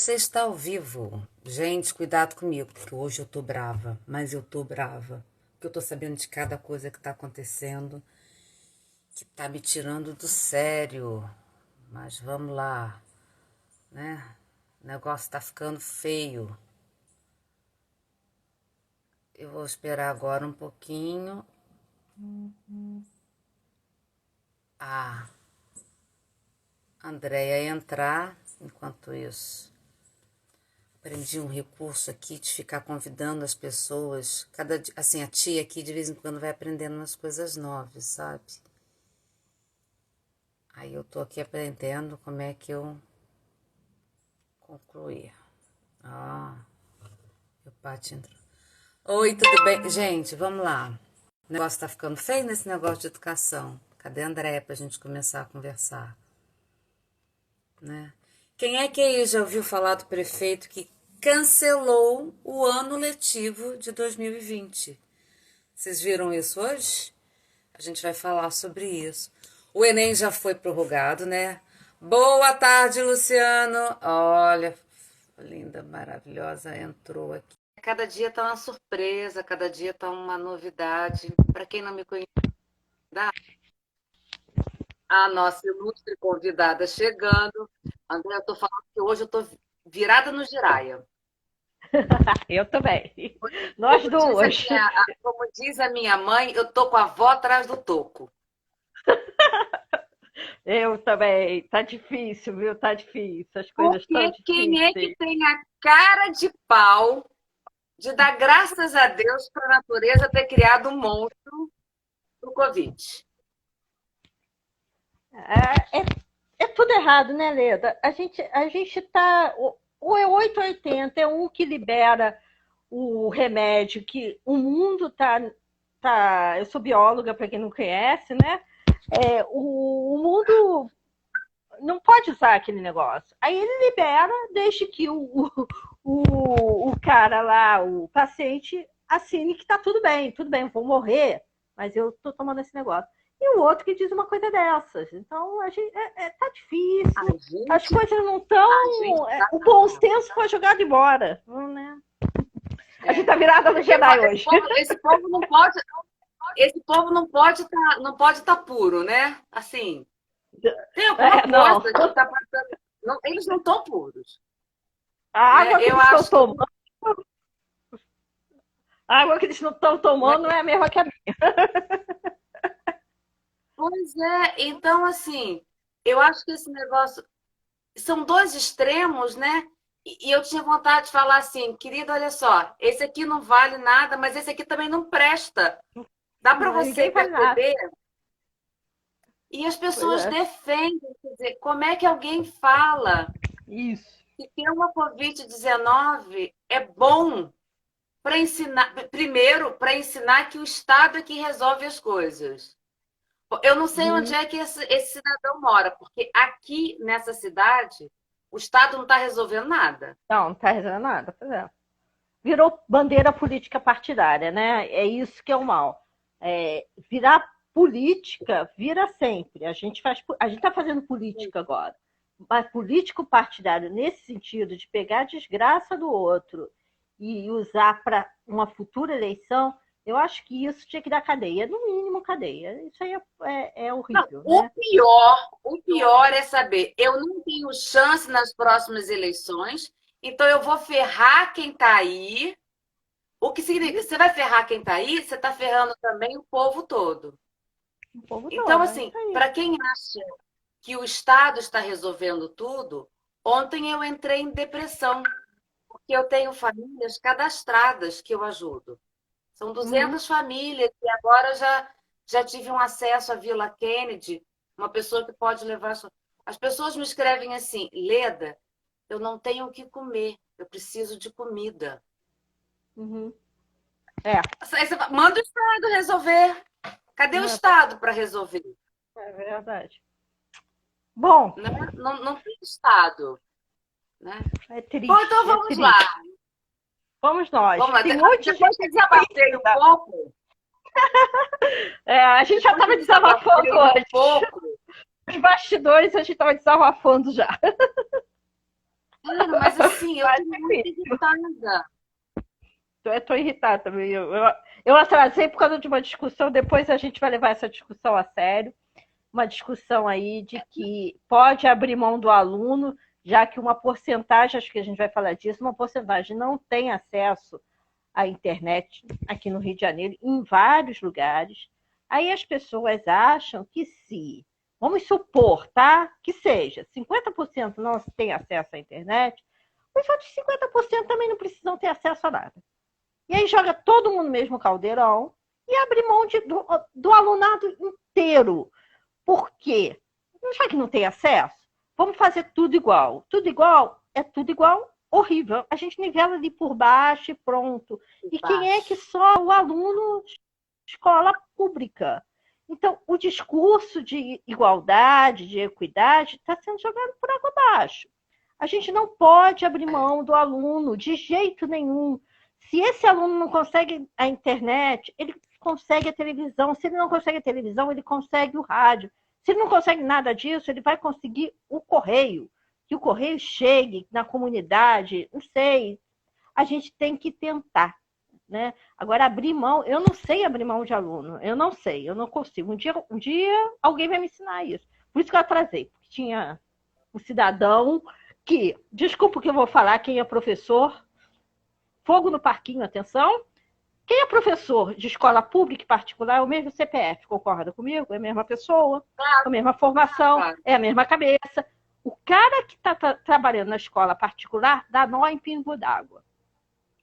Você está ao vivo. Gente, cuidado comigo, porque hoje eu tô brava, mas eu tô brava. Porque eu tô sabendo de cada coisa que tá acontecendo, que tá me tirando do sério. Mas vamos lá, né? O negócio tá ficando feio. Eu vou esperar agora um pouquinho. A Andréia entrar. Enquanto isso, aprendi um recurso aqui de ficar convidando as pessoas. Assim, a tia aqui de vez em quando vai aprendendo umas coisas novas, sabe? Aí eu tô aqui aprendendo como é que eu concluir. Ah, o Paty entrou. Oi, tudo bem? Gente, vamos lá. O negócio tá ficando feio nesse negócio de educação. Cadê a Andréia pra gente começar a conversar? Né? Quem é que aí já ouviu falar do prefeito que cancelou o ano letivo de 2020? Vocês viram isso hoje? A gente vai falar sobre isso. O Enem já foi prorrogado, né? Boa tarde, Luciano. Olha, linda, maravilhosa, entrou aqui. Cada dia tá uma surpresa, cada dia tá uma novidade. Para quem não me conhece, a nossa ilustre convidada chegando. André, eu tô falando que hoje eu tô virada no giraia. Eu também. Nós Como diz a duas. minha, como diz a minha mãe, eu tô com a avó atrás do toco. Eu também. Tá difícil, viu? Tá difícil. As coisas estão Porque quem é que difíceis. tem a cara de pau de dar graças a Deus para a natureza ter criado um monstro do Covid? É tudo errado, né, Leda? A gente tá. Ou é 880, é um que libera o remédio, que o mundo tá. Eu sou bióloga, para quem não conhece, né? O mundo não pode usar aquele negócio. Aí ele libera, deixa que o cara lá, o paciente, assine que tá tudo bem, vou morrer, mas eu tô tomando esse negócio. E o outro que diz uma coisa dessas. Então, tá A difícil, as gente, coisas não a gente estão. tá O bom senso foi jogado embora. Né? A gente é, tá virada no Jedi hoje. esse povo não pode, esse povo não pode estar puro, né? Assim, tem alguma coisa Não. que está passando. Não, eles não estão puros, A né? água que Eu eles estão acho que tomando, a água que eles não estão tomando não é a mesma que a minha. pois é, então assim, eu acho que esse negócio são dois extremos, né? E eu tinha vontade de falar assim, querido, olha só, esse aqui não vale nada, mas esse aqui também não presta. Dá para você Ninguém faz nada. perceber? E as Pois pessoas é. defendem, quer dizer, como é que alguém fala Isso. que ter uma Covid-19 é bom para ensinar, primeiro, para ensinar que o Estado é que resolve as coisas. Eu não sei onde Uhum. é que esse cidadão mora, porque aqui nessa cidade o Estado não está resolvendo nada. Não tá resolvendo nada. Pois é. Virou bandeira política partidária, né? É isso que é o mal. Virar política vira sempre. A gente está fazendo política agora, mas político partidário nesse sentido de pegar a desgraça do outro e usar para uma futura eleição, eu acho que isso tinha que dar cadeia, no mínimo cadeia. Isso aí é Não, horrível, né? o pior é saber, eu não tenho chance nas próximas eleições, então eu vou ferrar quem está aí. O que significa? Você vai ferrar quem está aí, você está ferrando também o povo todo. O povo Então, todo, é assim, isso aí. para quem acha que o Estado está resolvendo tudo, ontem eu entrei em depressão, porque eu tenho famílias cadastradas que eu ajudo. São Uhum. 200 famílias e agora já tive um acesso à Vila Kennedy, uma pessoa que pode levar. As pessoas me escrevem assim, Leda, eu não tenho o que comer, eu preciso de comida. Uhum. É, Aí você fala, manda o Estado resolver. Cadê o Estado para resolver? é verdade. Bom, Né? Não, não tem Estado. Né? é Bom, então triste, é vamos lá. triste. Vamos nós. Vamos lá. Tem um monte de Depois gente que aqui para desabafei um pouco, a gente já depois estava que desabafando desabafei um antes. pouco, Os bastidores a gente estava desabafando já. Claro, mas assim, eu Mas, tô muito enfim, irritada. estou irritada também. Eu atrasei por causa de uma discussão, depois a gente vai levar essa discussão a sério. Uma discussão aí de que pode abrir mão do aluno, já que uma porcentagem, acho que a gente vai falar disso, uma porcentagem não tem acesso à internet aqui no Rio de Janeiro, em vários lugares. Aí as pessoas acham que se, vamos supor, tá? Que seja 50% não tem acesso à internet, os outros 50% também não precisam ter acesso a nada. E aí joga todo mundo no mesmo caldeirão e abre mão do alunado inteiro. Por quê? Já que não tem acesso, vamos fazer tudo igual. Tudo igual é tudo igual, horrível. A gente nivela ali por baixo e pronto. E quem é que só o aluno de escola pública? Então, o discurso de igualdade, de equidade, está sendo jogado por água abaixo. A gente não pode abrir mão do aluno de jeito nenhum. Se esse aluno não consegue a internet, ele consegue a televisão. Se ele não consegue a televisão, ele consegue o rádio. Se ele não consegue nada disso, ele vai conseguir o correio. Que o correio chegue na comunidade, não sei. A gente tem que tentar. Né? Agora, abrir mão, eu não sei abrir mão de aluno. Eu não sei, eu não consigo. Um dia alguém vai me ensinar isso. Por isso que eu atrasei. Porque tinha um cidadão que, desculpa o que eu vou falar, quem é professor, fogo no parquinho, atenção. Quem é professor de escola pública e particular é o mesmo CPF, concorda comigo? É a mesma pessoa, a mesma formação, Claro. é a mesma cabeça. O cara que está trabalhando na escola particular dá nó em pingo d'água.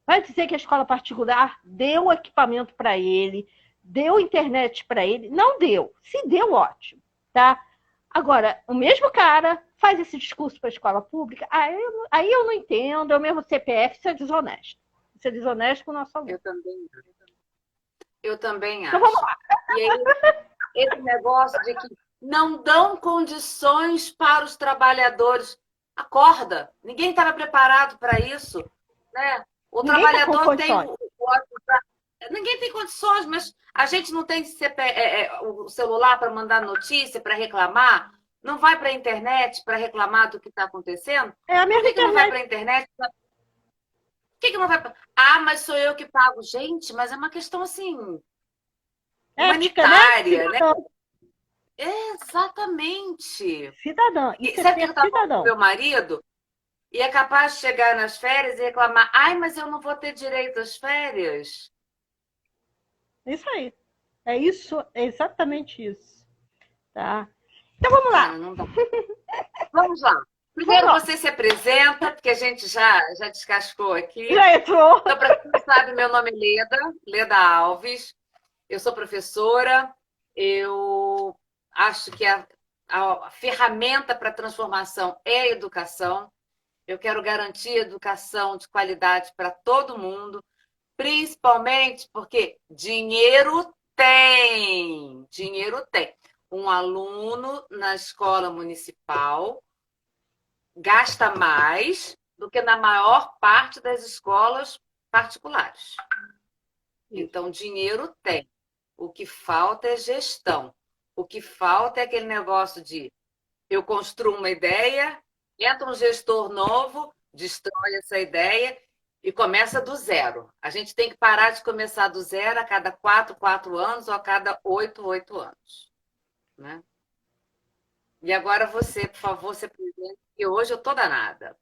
Vai dizer que a escola particular deu equipamento para ele, deu internet para ele? Não deu. Se deu, ótimo. Tá? Agora, o mesmo cara faz esse discurso para a escola pública, aí eu não entendo, é o mesmo CPF, isso é desonesto. Isso é desonesto com o nosso aluno. Eu também Então vamos acho. lá. E aí, esse negócio de que não dão condições para os trabalhadores. Acorda, ninguém estava preparado para isso, né? O Ninguém está com trabalhador tem condições. ninguém tem condições, mas a gente não tem o celular para mandar notícia, para reclamar, não vai para a internet para reclamar do que está acontecendo. É a Por mesma que não vai para internet. a internet? Por que não vai pra... Ah, mas sou eu que pago. Gente, mas é uma questão assim, Ética, né? humanitária, né? Cidadão. Exatamente. Cidadão. Isso é Sabe o que eu ser estava falando com cidadão. meu marido? E é capaz de chegar nas férias e reclamar: ai, mas eu não vou ter direito às férias. Isso aí. É isso, é exatamente isso. Tá? Então vamos lá. Cara, não dá. Vamos lá. Vamos Primeiro lá. você se apresenta, porque a gente já descascou aqui. Já entrou. Então, para quem não sabe, meu nome é Leda Alves. Eu sou professora. Eu acho que a ferramenta para a transformação é a educação. Eu quero garantir educação de qualidade para todo mundo, principalmente porque dinheiro tem. Dinheiro tem. Um aluno na escola municipal gasta mais do que na maior parte das escolas particulares. Então, dinheiro tem. O que falta é gestão. O que falta é aquele negócio de eu construo uma ideia, entra um gestor novo, destrói essa ideia e começa do zero. A gente tem que parar de começar do zero a cada 4 anos ou a cada 8 anos. Né? E agora você, por favor, se apresente, que hoje eu estou danada.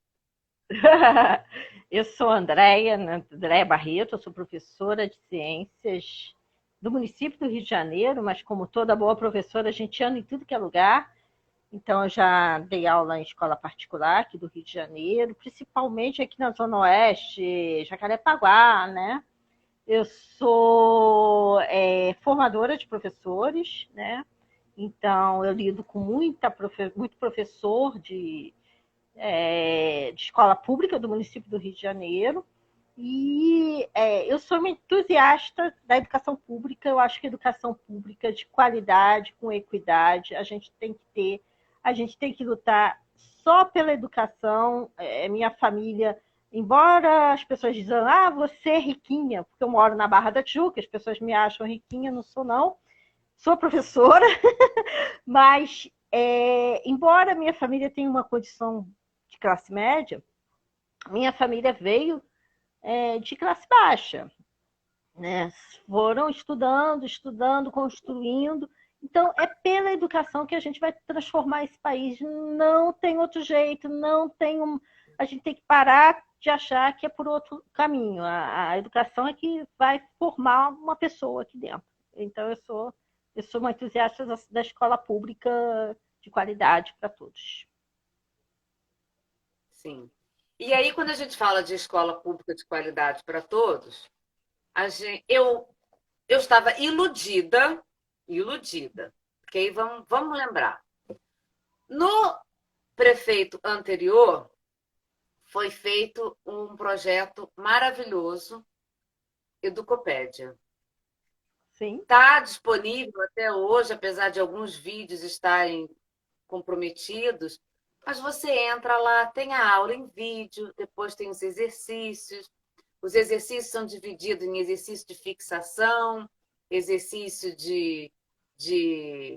Eu sou Andréia, né? Andréia Barreto, eu sou professora de ciências do município do Rio de Janeiro, mas como toda boa professora, a gente anda em tudo que é lugar. Então, eu já dei aula em escola particular aqui do Rio de Janeiro, principalmente aqui na Zona Oeste, Jacarepaguá, né? Eu sou formadora de professores, né? Então, eu lido com muito professor de escola pública do município do Rio de Janeiro. E eu sou uma entusiasta da educação pública. Eu acho que educação pública de qualidade, com equidade, a gente tem que ter, a gente tem que lutar só pela educação. Minha família, embora as pessoas dizem, você é riquinha, porque eu moro na Barra da Tijuca, as pessoas me acham riquinha, não sou não. Sou professora, mas embora minha família tenha uma condição de classe média, minha família veio de classe baixa, né? Foram estudando, estudando, construindo. Então, é pela educação que a gente vai transformar esse país. Não tem outro jeito, não tem a gente tem que parar de achar que é por outro caminho. A educação é que vai formar uma pessoa aqui dentro. Então, eu sou uma entusiasta da escola pública de qualidade para todos. Sim. E aí, quando a gente fala de escola pública de qualidade para todos, eu estava iludida, iludida. Ok? Vamos lembrar. No prefeito anterior, foi feito um projeto maravilhoso, Educopédia. Sim. Está disponível até hoje, apesar de alguns vídeos estarem comprometidos, mas você entra lá, tem a aula em vídeo, depois tem os exercícios. Os exercícios são divididos em exercício de fixação, exercício de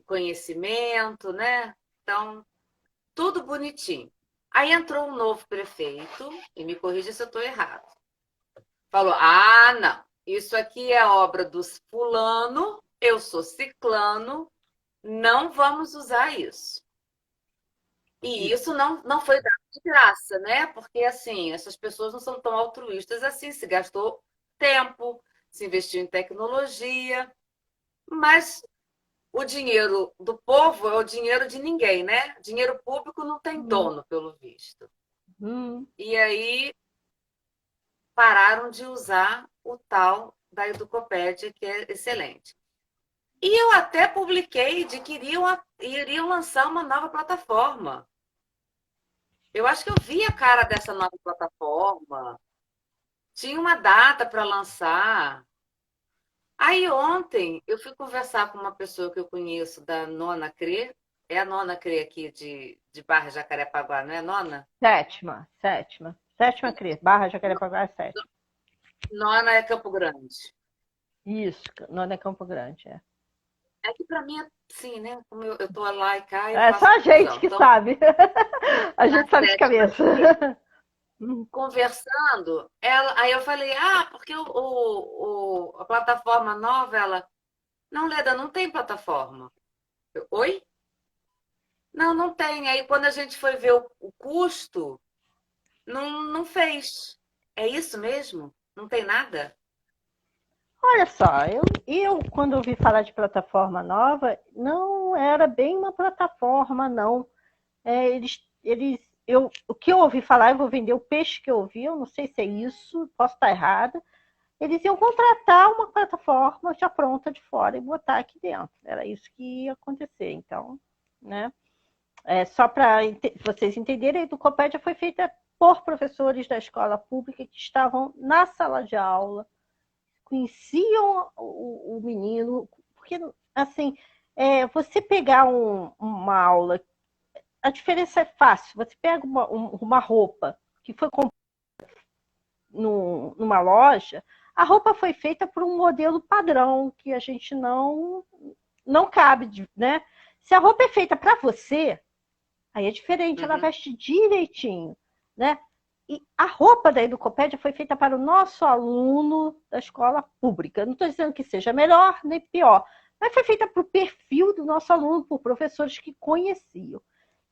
conhecimento, né? Então, tudo bonitinho. Aí entrou um novo prefeito, e me corrija se eu estou errado. Falou: ah, não, isso aqui é obra dos fulano, eu sou ciclano, não vamos usar isso. E isso não foi dado de graça, né? Porque, assim, essas pessoas não são tão altruístas assim, se gastou tempo, se investiu em tecnologia, mas o dinheiro do povo é o dinheiro de ninguém, né? Dinheiro público não tem Hum, dono, pelo visto. hum. E aí pararam de usar o tal da Educopédia, que é excelente. E eu até publiquei de que iriam lançar uma nova plataforma. Eu acho que eu vi a cara dessa nova plataforma. Tinha uma data para lançar. Aí ontem eu fui conversar com uma pessoa que eu conheço da Nona CRE. É a Nona CRE aqui de Barra Jacarepaguá, não é, Nona? Sétima, sétima. Sétima Cris, Barra Jacarepaguá, sétima. Nona é Campo Grande. Isso, Nona é Campo Grande, é. É que para mim é assim, né? Como eu tô lá e cá, eu É só faço a gente confusão. que Então, sabe. A na gente sabe de sétima cabeça. conversando, aí eu falei, porque a plataforma nova, ela. Não, Leda, não tem plataforma. Oi? Não, não tem. Aí quando a gente foi ver o custo, não fez. É isso mesmo? Não tem nada? Olha só, quando ouvi falar de plataforma nova, não era bem uma plataforma, não. O que eu ouvi falar, eu vou vender o peixe que eu ouvi, eu não sei se é isso, posso estar errada. Eles iam contratar uma plataforma já pronta de fora e botar aqui dentro. Era isso que ia acontecer. Então, né? Só para vocês entenderem, a Educopédia foi feita por professores da escola pública que estavam na sala de aula, conheciam o menino, porque, assim, você pegar uma aula, a diferença é fácil. Você pega uma roupa que foi comprada numa loja, a roupa foi feita por um modelo padrão que a gente não cabe, né? Se a roupa é feita para você, aí é diferente, ela Uhum. veste direitinho, né? E a roupa da Educopédia foi feita para o nosso aluno da escola pública. Não estou dizendo que seja melhor nem pior, mas foi feita para o perfil do nosso aluno, por professores que conheciam.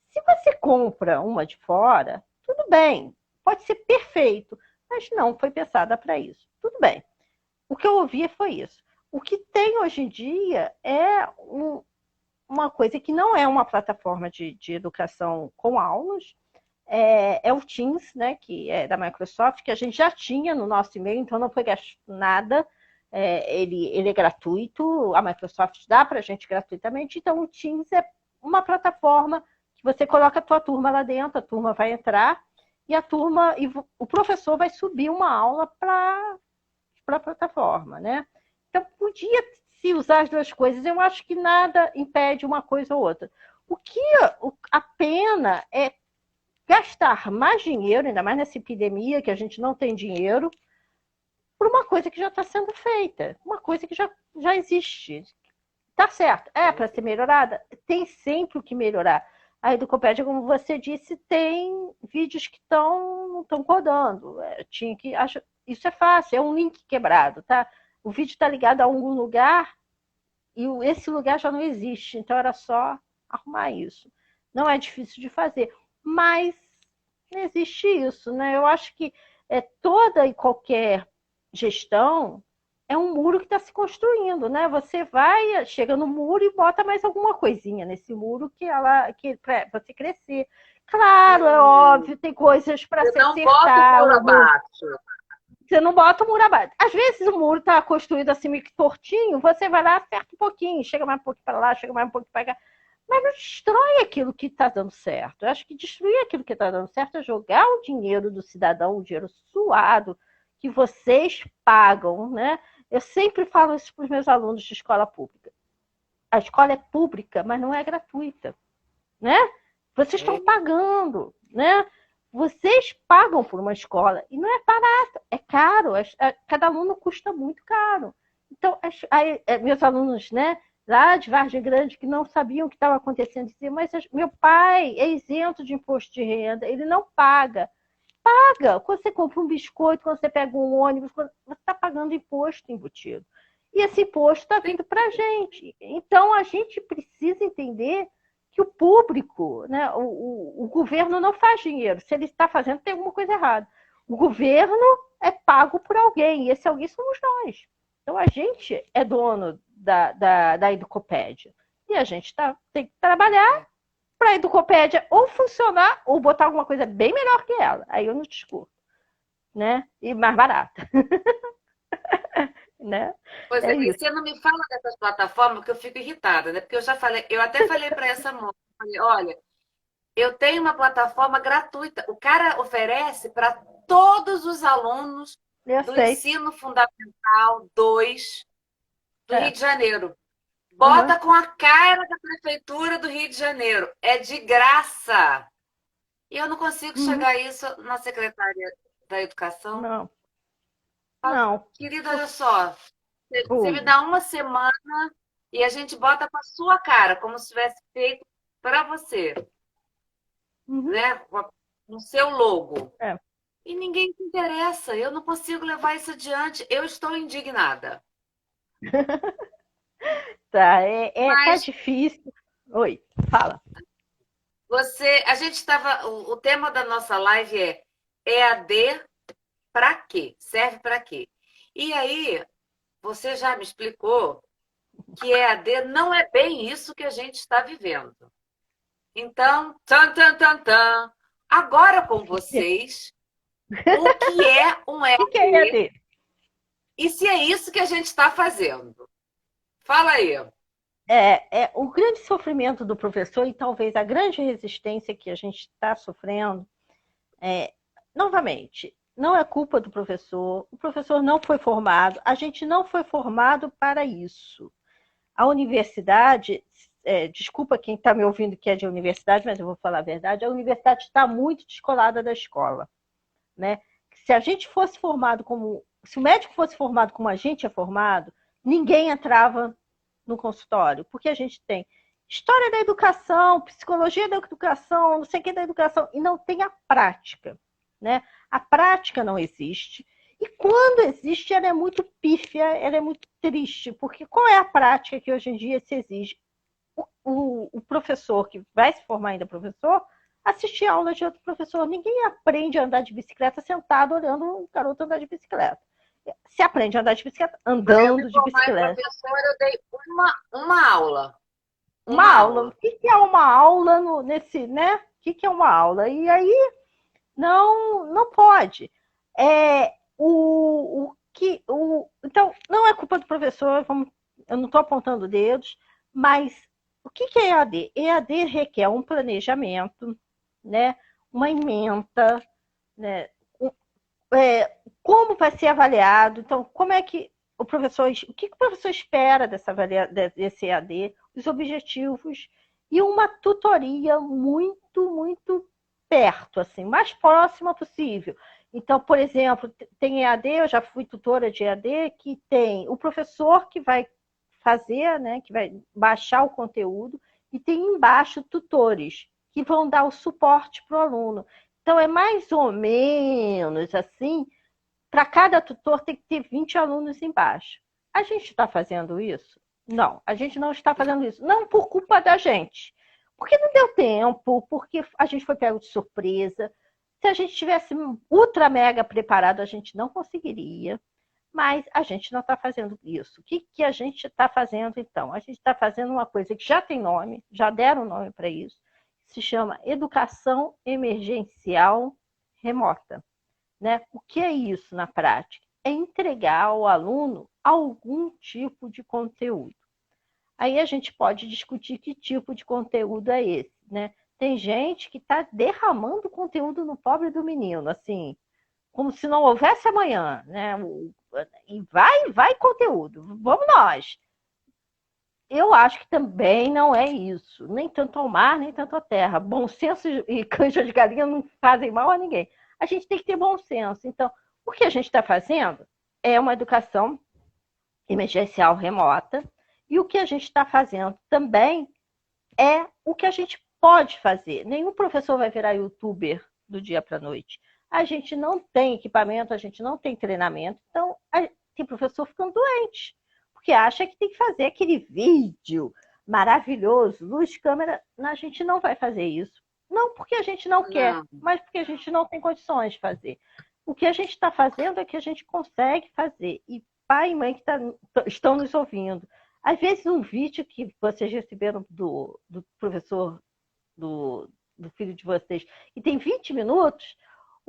Se você compra uma de fora, tudo bem, pode ser perfeito, mas não foi pensada para isso. Tudo bem. O que eu ouvi foi isso. O que tem hoje em dia é uma coisa que não é uma plataforma de educação com aulas, é o Teams, né, que é da Microsoft, que a gente já tinha no nosso e-mail, então não foi gasto nada. Ele é gratuito, a Microsoft dá para a gente gratuitamente, então o Teams é uma plataforma que você coloca a tua turma lá dentro, a turma vai entrar e o professor vai subir uma aula para a plataforma, né? Então podia se usar as duas coisas. Eu acho que nada impede uma coisa ou outra. A pena é gastar mais dinheiro, ainda mais nessa epidemia que a gente não tem dinheiro, por uma coisa que já está sendo feita, uma coisa que já existe. Tá certo. É para ser melhorada? Tem sempre o que melhorar. A Educopédia, como você disse, tem vídeos que não estão rodando. Tinha que, isso é fácil, é um link quebrado, tá? O vídeo está ligado a algum lugar e esse lugar já não existe, então era só arrumar isso. Não é difícil de fazer, mas não existe isso, né? Eu acho que toda e qualquer gestão é um muro que está se construindo, né? Você vai, chega no muro e bota mais alguma coisinha nesse muro que para você crescer. Claro, é Sim. óbvio, tem coisas para Eu se não boto acertar. muro abaixo. Você não bota o muro abaixo. Às vezes o muro está construído assim meio que tortinho, você vai lá, acerta um pouquinho, chega mais um pouquinho para lá, chega mais um pouquinho para cá. Mas não destrói aquilo que está dando certo. Eu acho que destruir aquilo que está dando certo é jogar o dinheiro do cidadão, o dinheiro suado, que vocês pagam, né? Eu sempre falo isso para os meus alunos de escola pública. A escola é pública, mas não é gratuita, né? Vocês estão pagando, né? Vocês pagam por uma escola e não é barato, é caro. Cada aluno custa muito caro. Então, meus alunos, né, lá de Vargem Grande, que não sabiam o que estava acontecendo, diziam, mas meu pai é isento de imposto de renda, ele não paga. Paga. Quando você compra um biscoito, quando você pega um ônibus, você está pagando imposto embutido. E esse imposto está vindo para a gente. Então, a gente precisa entender que o público, né, o governo não faz dinheiro. Se ele está fazendo, tem alguma coisa errada. O governo é pago por alguém, e esse alguém somos nós. Então, a gente é dono da Educopédia. E a gente tem que trabalhar para a Educopédia ou funcionar ou botar alguma coisa bem melhor que ela. Aí eu não discuto, né? E mais barata. Né? Pois É é, mas isso. você não me fala dessas plataformas que eu fico irritada, né? Porque eu já falei, eu até falei para essa moça, falei, olha, eu tenho uma plataforma gratuita. O cara oferece para todos os alunos Eu do sei. ensino fundamental 2 do Rio É. de Janeiro. Uhum. Bota com a cara da prefeitura do Rio de Janeiro. É de graça. E eu não consigo Uhum. chegar a isso na secretária da Educação. Não, não. Querida, olha só, você me Ui. dá uma semana e a gente bota com a sua cara, como se tivesse feito para você, Uhum. né? No seu logo. É. E ninguém se interessa. Eu não consigo levar isso adiante. Eu estou indignada. Tá, tá Mas difícil. Oi, fala. a gente estava, o tema da nossa live é EAD para quê? Serve para quê? E aí, você já me explicou que EAD não é bem isso que a gente está vivendo. Então, tan, tan, tan, tan. Agora com vocês, o que é um O que é EAD EAD? e se é isso que a gente está fazendo? Fala aí. O grande sofrimento do professor e talvez a grande resistência que a gente está sofrendo novamente, não é culpa do professor, o professor não foi formado, a gente não foi formado para isso. A universidade, desculpa quem está me ouvindo que é de universidade, mas eu vou falar a verdade, a universidade está muito descolada da escola. Né? Se a gente fosse formado como. Se o médico fosse formado como a gente é formado, ninguém entrava no consultório, porque a gente tem história da educação, psicologia da educação, não sei o que da educação, e não tem a prática. Né? A prática não existe. E quando existe, ela é muito pífia, ela é muito triste, porque qual é a prática que hoje em dia se exige? O professor que vai se formar ainda professor assistir a aula de outro professor. Ninguém aprende a andar de bicicleta sentado olhando um garoto andar de bicicleta. Se aprende a andar de bicicleta Para eu me andando de formar em bicicleta. professora, eu dei uma aula. Uma Uma aula. O aula. que é uma aula nesse, né? O que é uma aula? E aí não pode. Então, não é culpa do professor, eu não estou apontando dedos, mas o que é EAD? EAD requer um planejamento, né? Uma ementa, né? Como vai ser avaliado, então, como é que o que o professor espera desse EAD, os objetivos e uma tutoria muito, muito perto, assim, mais próxima possível. Então, por exemplo, tem EAD, eu já fui tutora de EAD, que tem o professor que vai fazer, né, que vai baixar o conteúdo, e tem embaixo tutores, que vão dar o suporte para o aluno. Então, é mais ou menos assim, para cada tutor tem que ter 20 alunos embaixo. A gente está fazendo isso? Não, a gente não está fazendo isso. Não por culpa da gente, porque não deu tempo, porque a gente foi pego de surpresa. Se a gente tivesse ultra mega preparado, a gente não conseguiria. Mas a gente não está fazendo isso. O que a gente está fazendo, então? A gente está fazendo uma coisa que já tem nome, já deram nome para isso, se chama Educação Emergencial Remota. Né? O que é isso na prática? É entregar ao aluno algum tipo de conteúdo. Aí a gente pode discutir que tipo de conteúdo é esse. Né? Tem gente que está derramando conteúdo no pobre do menino, assim, como se não houvesse amanhã, né? E vai conteúdo, vamos nós. Eu acho que também não é isso, nem tanto ao mar, nem tanto à terra. Bom senso e canja de galinha não fazem mal a ninguém. A gente tem que ter bom senso. Então, o que a gente está fazendo é uma educação emergencial remota, e o que a gente está fazendo também é o que a gente pode fazer. Nenhum professor vai virar youtuber do dia para a noite. A gente não tem equipamento, a gente não tem treinamento, então tem professor ficando doente, porque acha que tem que fazer aquele vídeo maravilhoso, luz, câmera. A gente não vai fazer isso. Não porque a gente não quer, mas porque a gente não tem condições de fazer. O que a gente está fazendo é que a gente consegue fazer. E pai e mãe que estão nos ouvindo, às vezes um vídeo que vocês receberam do professor do filho de vocês e tem 20 minutos,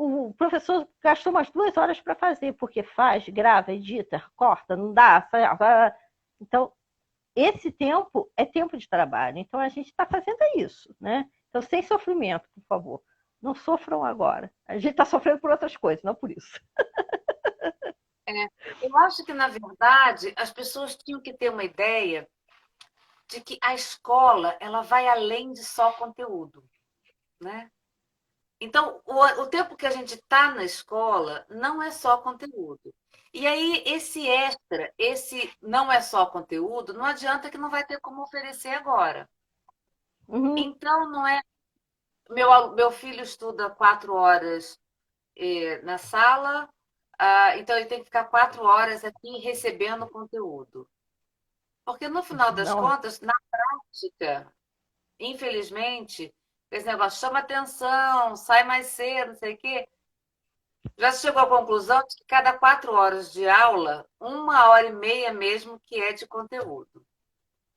o professor gastou umas 2 horas para fazer, porque faz, grava, edita, corta, não dá. Então, esse tempo é tempo de trabalho. Então, a gente está fazendo isso, né? Então, sem sofrimento, por favor. Não sofram agora. A gente está sofrendo por outras coisas, não por isso. Eu acho que, na verdade, as pessoas tinham que ter uma ideia de que a escola ela vai além de só conteúdo, né? Então, o tempo que a gente está na escola não é só conteúdo. E aí, esse extra, esse não é só conteúdo, não adianta que não vai ter como oferecer agora. Uhum. Então, não é. Meu filho estuda 4 horas na sala, então ele tem que ficar 4 horas aqui recebendo conteúdo. Porque no final das Não. contas, na prática, infelizmente, esse negócio chama atenção, sai mais cedo, não sei o quê. Já chegou à conclusão de que cada 4 horas de aula, 1 hora e meia mesmo que é de conteúdo.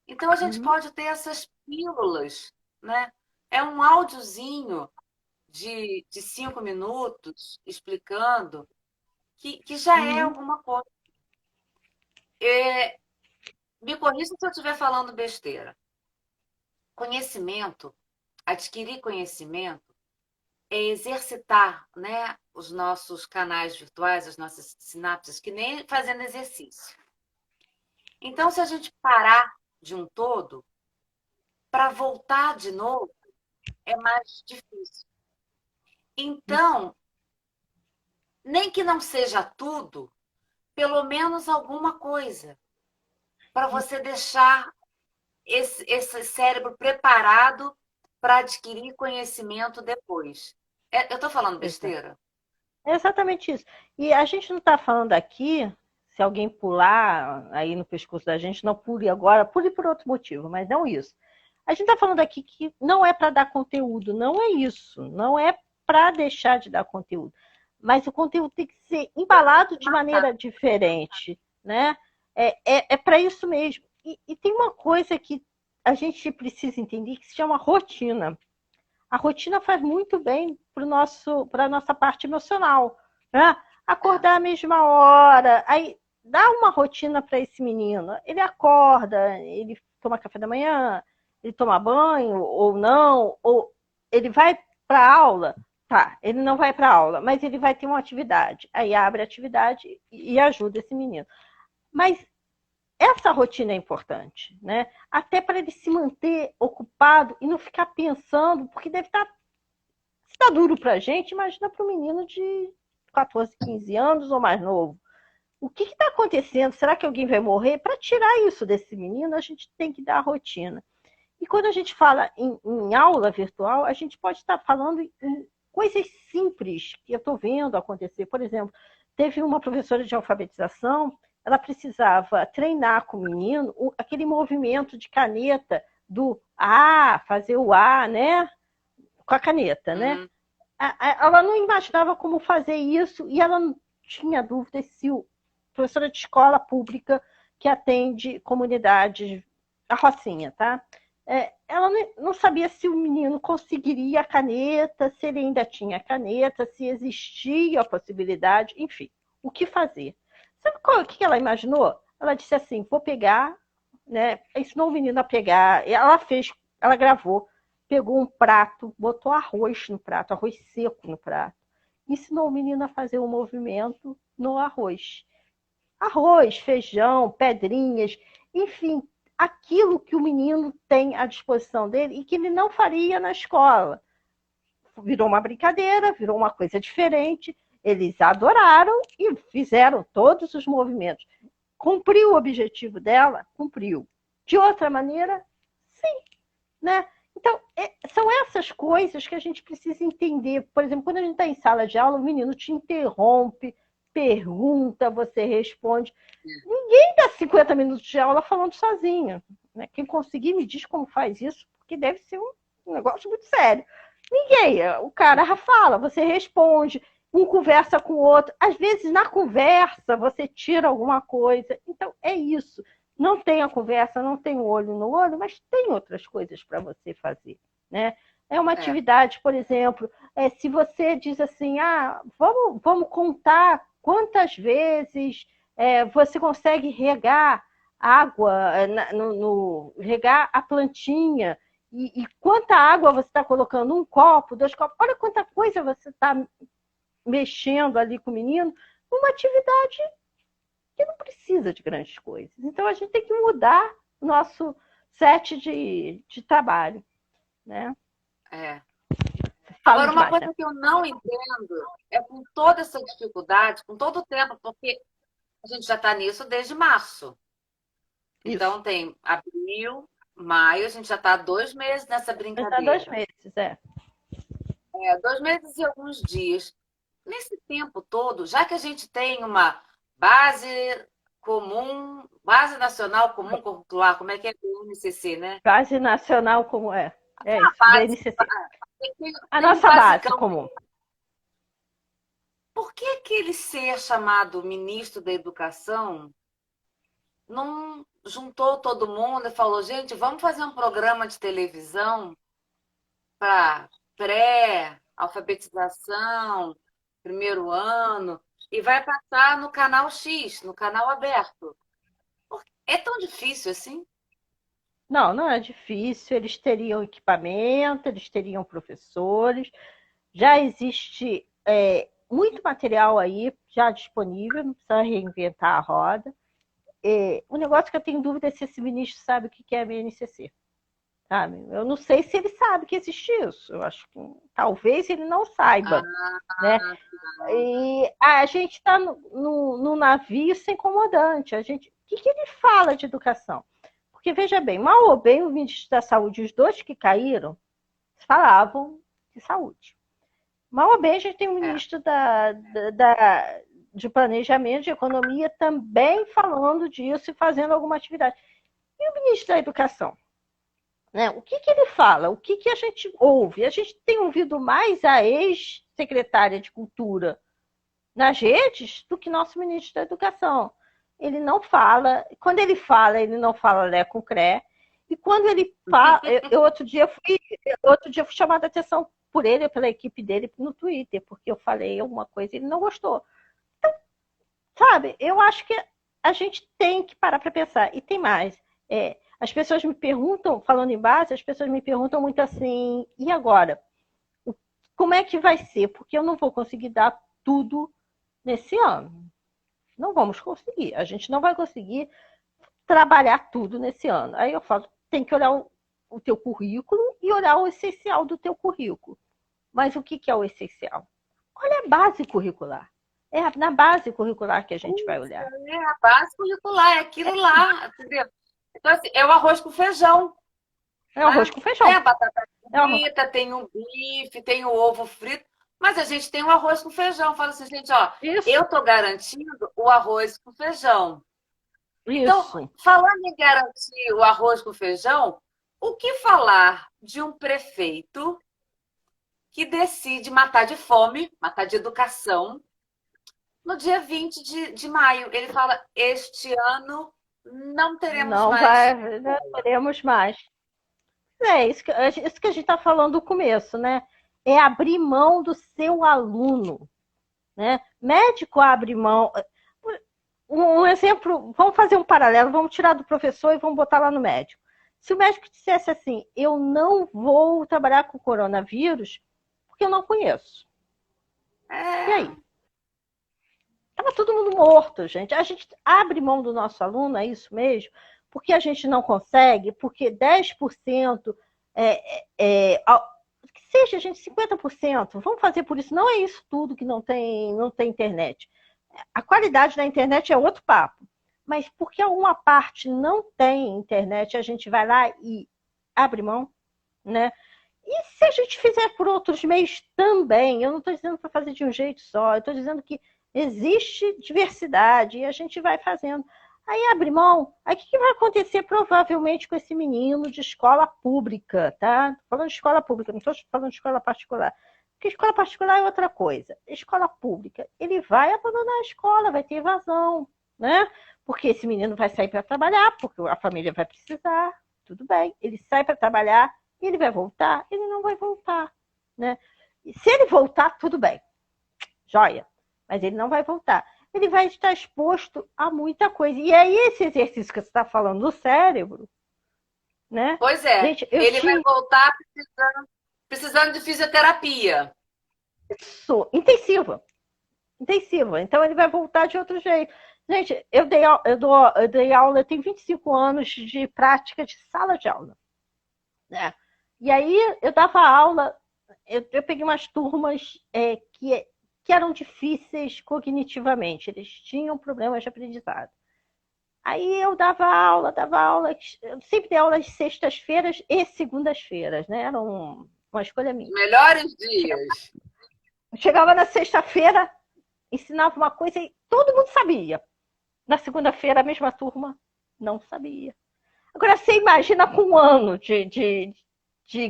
Então a gente pode ter essas pílulas, né? É um áudiozinho de 5 minutos explicando que já é alguma coisa. Me corrija se eu estiver falando besteira. Conhecimento, adquirir conhecimento, é exercitar, né, os nossos canais virtuais, as nossas sinapses, que nem fazendo exercício. Então, se a gente parar de um todo, para voltar de novo, é mais difícil. Então, nem que não seja tudo, pelo menos alguma coisa, para você deixar esse cérebro preparado para adquirir conhecimento depois. Eu estou falando besteira? É exatamente isso. E a gente não está falando aqui, se alguém pular aí no pescoço da gente, não pule agora, pule por outro motivo, mas não isso. A gente está falando aqui que não é para dar conteúdo, não é isso, não é para deixar de dar conteúdo. Mas o conteúdo tem que ser embalado de maneira diferente, né? É para isso mesmo. E tem uma coisa que a gente precisa entender que se chama rotina. A rotina faz muito bem para a nossa parte emocional. Né? Acordar à mesma hora, aí dá uma rotina para esse menino. Ele acorda, ele toma café da manhã, ele toma banho ou não, ou ele vai para a aula. Tá, ele não vai para a aula, mas ele vai ter uma atividade. Aí abre a atividade e ajuda esse menino. Mas essa rotina é importante, né? Até para ele se manter ocupado e não ficar pensando, porque deve estar. Se está duro para a gente, imagina para um menino de 14, 15 anos ou mais novo. O que está acontecendo? Será que alguém vai morrer? Para tirar isso desse menino, a gente tem que dar a rotina. E quando a gente fala em aula virtual, a gente pode estar falando em coisas simples que eu estou vendo acontecer. Por exemplo, teve uma professora de alfabetização, ela precisava treinar com o menino aquele movimento de caneta do A, fazer o A, né? Com a caneta, né? Uhum. Ela não imaginava como fazer isso e ela não tinha dúvida se o professora de escola pública que atende comunidades, a Rocinha, tá? Ela não sabia se o menino conseguiria a caneta, se ele ainda tinha a caneta, se existia a possibilidade, enfim, o que fazer. Sabe o que ela imaginou? Ela disse assim, vou pegar, né? Ensinou o menino a pegar, ela gravou, pegou um prato, botou arroz no prato, arroz seco no prato, ensinou o menino a fazer um movimento no arroz. Arroz, feijão, pedrinhas, enfim, aquilo que o menino tem à disposição dele e que ele não faria na escola. Virou uma brincadeira, virou uma coisa diferente, eles adoraram e fizeram todos os movimentos. Cumpriu o objetivo dela? Cumpriu. De outra maneira, sim, né? Então, são essas coisas que a gente precisa entender. Por exemplo, quando a gente está em sala de aula, o menino te interrompe, pergunta, você responde. Ninguém dá 50 minutos de aula falando sozinho. Né? Quem conseguir me diz como faz isso, porque deve ser um negócio muito sério. Ninguém. O cara fala, você responde, um conversa com o outro. Às vezes, na conversa, você tira alguma coisa. Então, é isso. Não tem a conversa, não tem o olho no olho, mas tem outras coisas para você fazer. Né? É uma atividade, por exemplo, se você diz assim, vamos contar quantas vezes você consegue regar água, regar a plantinha, e quanta água você está colocando, um copo, 2 copos, olha quanta coisa você está mexendo ali com o menino, uma atividade que não precisa de grandes coisas. Então, a gente tem que mudar o nosso set de trabalho. Né? Agora, uma coisa que eu não entendo é com toda essa dificuldade, com todo o tempo, porque a gente já está nisso desde março. Isso. Então, tem abril, maio, a gente já está há 2 meses nessa brincadeira. Já 2 meses, 2 meses e alguns dias. Nesse tempo todo, já que a gente tem uma base comum, base nacional comum curricular, como é que é o BNCC, né? Base nacional como é? É isso, BNCC. A tem nossa base comum. Por que aquele ser chamado ministro da Educação não juntou todo mundo e falou, gente, vamos fazer um programa de televisão para pré-alfabetização, primeiro ano, e vai passar no canal X, no canal aberto. É tão difícil assim? Não é difícil. Eles teriam equipamento, eles teriam professores. Já existe muito material aí já disponível, não precisa reinventar a roda. O negócio que eu tenho dúvida é se esse ministro sabe o que é a BNCC. Sabe? Eu não sei se ele sabe que existe isso. Eu acho que talvez ele não saiba. Né? E a gente está no navio sem comandante. O que ele fala de educação? Porque, veja bem, mal ou bem, o ministro da Saúde, os dois que caíram, falavam de saúde. Mal ou bem, a gente tem um ministro de Planejamento, de Economia, também falando disso e fazendo alguma atividade. E o ministro da Educação? Né? O que ele fala? O que a gente ouve? A gente tem ouvido mais a ex-secretária de Cultura nas redes do que nosso ministro da Educação. Ele não fala, quando ele fala, ele não fala Lé com Cré, e quando ele fala, outro dia fui chamada a atenção por ele, pela equipe dele no Twitter, porque eu falei alguma coisa e ele não gostou. Então, sabe, eu acho que a gente tem que parar para pensar. E tem mais, as pessoas me perguntam, falando em base, as pessoas me perguntam muito assim, e agora? Como é que vai ser? Porque eu não vou conseguir dar tudo nesse ano. Não vamos conseguir. A gente não vai conseguir trabalhar tudo nesse ano. Aí eu falo, tem que olhar o teu currículo e olhar o essencial do teu currículo. Mas o que é o essencial? Olha a base curricular. É na base curricular que a gente vai olhar. É a base curricular, é aquilo lá, entendeu? Então, assim, é o arroz com feijão. É arroz né? com Tem a feijão. batata É arroz. frita, tem o bife, tem o ovo frito, mas a gente tem o arroz com feijão. Fala assim, gente, ó, eu Isso, tô garantindo o arroz com feijão. Então, isso. falando em garantir o arroz com feijão, o que falar de um prefeito que decide matar de fome, matar de educação, no dia 20 de maio? Ele fala: este ano não teremos Não mais. vai, não teremos mais. É isso que a gente está falando no começo, né? É abrir mão do seu aluno, né? Médico abre mão. Um exemplo, vamos fazer um paralelo, vamos tirar do professor e vamos botar lá no médico. Se o médico dissesse assim, eu não vou trabalhar com coronavírus porque eu não conheço. E É, aí? Estava todo mundo morto, gente. A gente abre mão do nosso aluno, é isso mesmo? Porque a gente não consegue, porque 10% que seja, gente, 50%. Vamos fazer por isso. Não é isso tudo que não tem internet. A qualidade da internet é outro papo. Mas porque alguma parte não tem internet, a gente vai lá e abre mão, né? E se a gente fizer por outros meios também, eu não estou dizendo para fazer de um jeito só, eu estou dizendo que existe diversidade e a gente vai fazendo. Aí abre mão, aí o que vai acontecer provavelmente com esse menino de escola pública, tá? Tô falando de escola pública, não estou falando de escola particular. Porque escola particular é outra coisa. Escola pública, ele vai abandonar a escola, vai ter evasão, né? Porque esse menino vai sair para trabalhar, porque a família vai precisar, tudo bem. Ele sai para trabalhar, ele vai voltar? Ele não vai voltar, né? E se ele voltar, tudo bem, joia. Mas ele não vai voltar. Ele vai estar exposto a muita coisa. E aí, esse exercício que você está falando do cérebro, né? pois é, Gente, eu ele vai tinha voltar precisando de fisioterapia. isso, intensiva. Intensiva. Então, ele vai voltar de outro jeito. Gente, eu dei aula, eu tenho 25 anos de prática de sala de aula, né? E aí, eu dava aula, eu peguei umas turmas que eram difíceis cognitivamente, eles tinham problemas de aprendizado. Aí eu dava aula, eu sempre dei aulas sextas-feiras e segundas-feiras, né? Era uma escolha Os minha. melhores dias. Chegava na sexta-feira, ensinava uma coisa e todo mundo sabia. Na segunda-feira, a mesma turma não sabia. Agora, você imagina com um ano de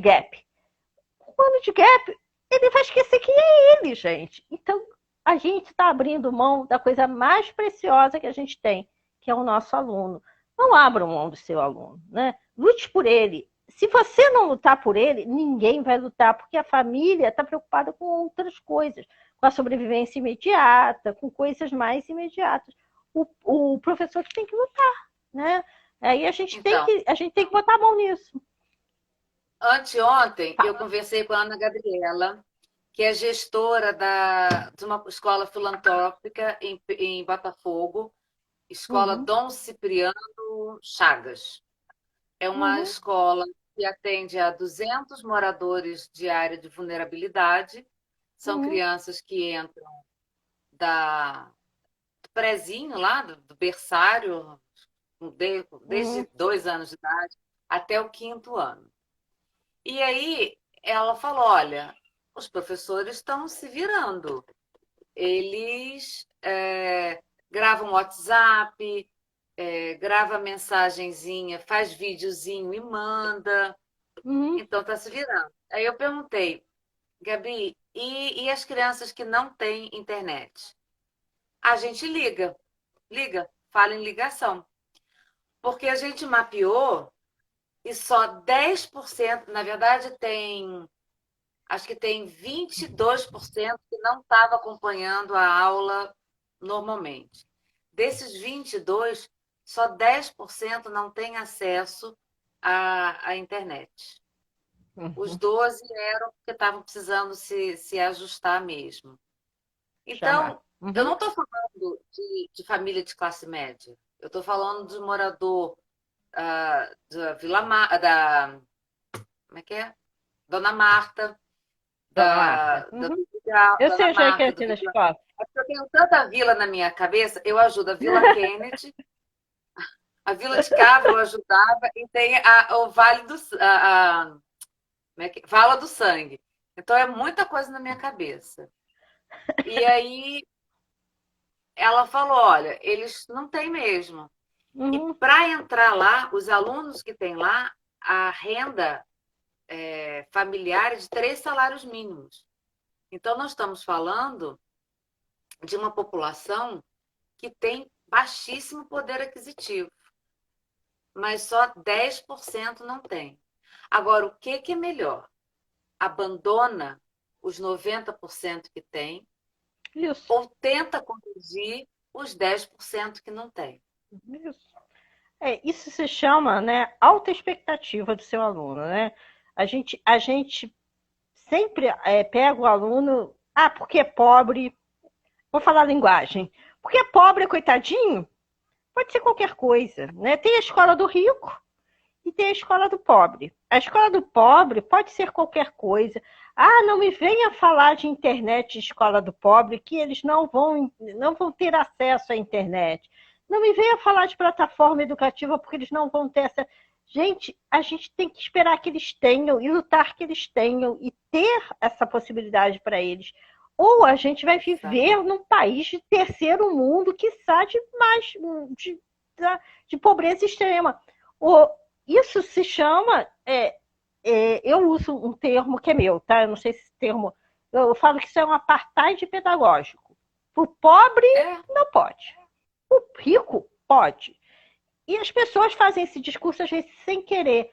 gap. Um ano de gap, ele vai esquecer quem é ele, gente. Então, a gente está abrindo mão da coisa mais preciosa que a gente tem, que é o nosso aluno. Não abra mão do seu aluno, né? Lute por ele. Se você não lutar por ele, ninguém vai lutar, porque a família está preocupada com outras coisas, com a sobrevivência imediata, com coisas mais imediatas. O professor que tem que lutar, né? Aí Então, a gente tem que botar a mão nisso. anteontem eu conversei com a Ana Gabriela, que é gestora de uma escola filantrópica em Botafogo, Escola Uhum, Dom Cipriano Chagas. É uma uhum, escola que atende a 200 moradores de área de vulnerabilidade. São uhum, crianças que entram do prezinho lá, do berçário, desde uhum. 2 anos de idade até o quinto ano. E aí ela falou: olha, os professores estão se virando. Eles gravam WhatsApp, grava mensagenzinha, faz videozinho e manda. Uhum. Então está se virando. Aí eu perguntei, Gabi, e as crianças que não têm internet? A gente liga, fala em ligação. Porque a gente mapeou e só 10%, na verdade, acho que tem 22% que não estava acompanhando a aula normalmente. Desses 22, só 10% não tem acesso à internet. Os Uhum. 12 eram porque estavam precisando se ajustar mesmo. Chamar. Então, eu Uhum. não estou falando de família de classe média. Eu estou falando de morador da como é que é? Dona Marta, Dona Marta. Uhum. Eu Dona sei onde é que é Marta, do aqui na Vila. escola. É porque eu tenho tanta vila na minha cabeça, eu ajudo a Vila Kennedy, A Vila de Cabra eu ajudava e tem o Vale do como é que, Vala do Sangue. Então é muita coisa na minha cabeça. E aí ela falou: olha, eles não têm mesmo. E Uhum. para entrar lá, os alunos que têm lá, a renda familiar é de 3 salários mínimos. Então nós estamos falando de uma população que tem baixíssimo poder aquisitivo, mas só 10% não tem. Agora, o que é melhor? Abandona os 90% que tem Isso, ou tenta corrigir os 10% que não tem? isso. Isso se chama, né, alta expectativa do seu aluno, né? A gente sempre pega o aluno, porque é pobre, vou falar a linguagem, porque é pobre, coitadinho, pode ser qualquer coisa, né? Tem a escola do rico e tem a escola do pobre. A escola do pobre pode ser qualquer coisa. Não me venha falar de internet de escola do pobre, que eles não vão ter acesso à internet. Não me venha falar de plataforma educativa, porque eles não vão ter essa. Gente, a gente tem que esperar que eles tenham e lutar que eles tenham e ter essa possibilidade para eles. Ou a gente vai viver Exatamente. num país de terceiro mundo, que de mais de pobreza extrema. O, isso se chama. Eu uso um termo que é meu, tá? Eu não sei se esse termo. Eu falo que isso é um apartheid pedagógico. O pobre É, não pode. O rico pode. E as pessoas fazem esse discurso às vezes sem querer.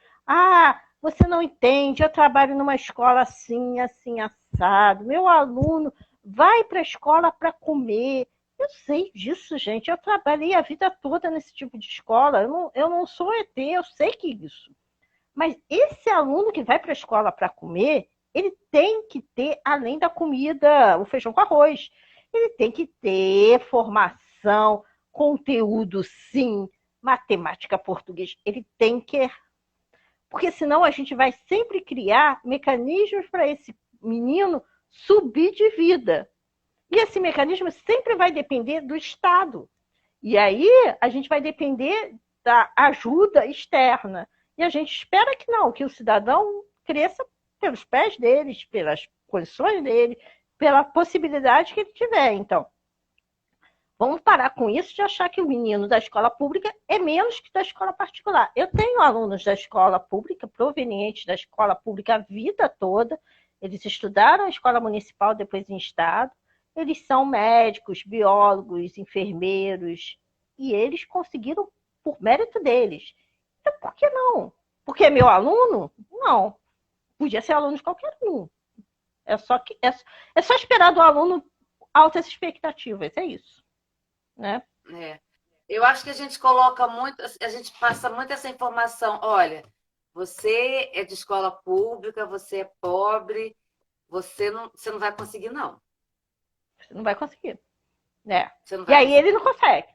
Você não entende, eu trabalho numa escola assim, assim, assado. Meu aluno vai para a escola para comer. Eu sei disso, gente. Eu trabalhei a vida toda nesse tipo de escola. Eu não sou ET, eu sei que isso. Mas esse aluno que vai para a escola para comer, ele tem que ter, além da comida, o feijão com arroz, ele tem que ter formação, conteúdo, sim, matemática, português. Ele tem que. Porque senão a gente vai sempre criar mecanismos para esse menino subir de vida. E esse mecanismo sempre vai depender do Estado. E aí a gente vai depender da ajuda externa. E a gente espera que não, que o cidadão cresça pelos pés deles, pelas condições dele, pela possibilidade que ele tiver. Então, vamos parar com isso de achar que o menino da escola pública é menos que da escola particular. Eu tenho alunos da escola pública, provenientes da escola pública a vida toda. Eles estudaram a escola municipal, depois em estado. Eles são médicos, biólogos, enfermeiros, e eles conseguiram por mérito deles. Então, por que não? Porque é meu aluno? Não. Podia ser aluno de qualquer um. É só esperar do aluno altas expectativas, é isso, né? é. Eu acho que a gente coloca muito, a gente passa muito essa informação. Olha, você é de escola pública, você é pobre, você não vai conseguir, não. Você não vai conseguir, né? Você não E vai aí ele conseguir. não consegue.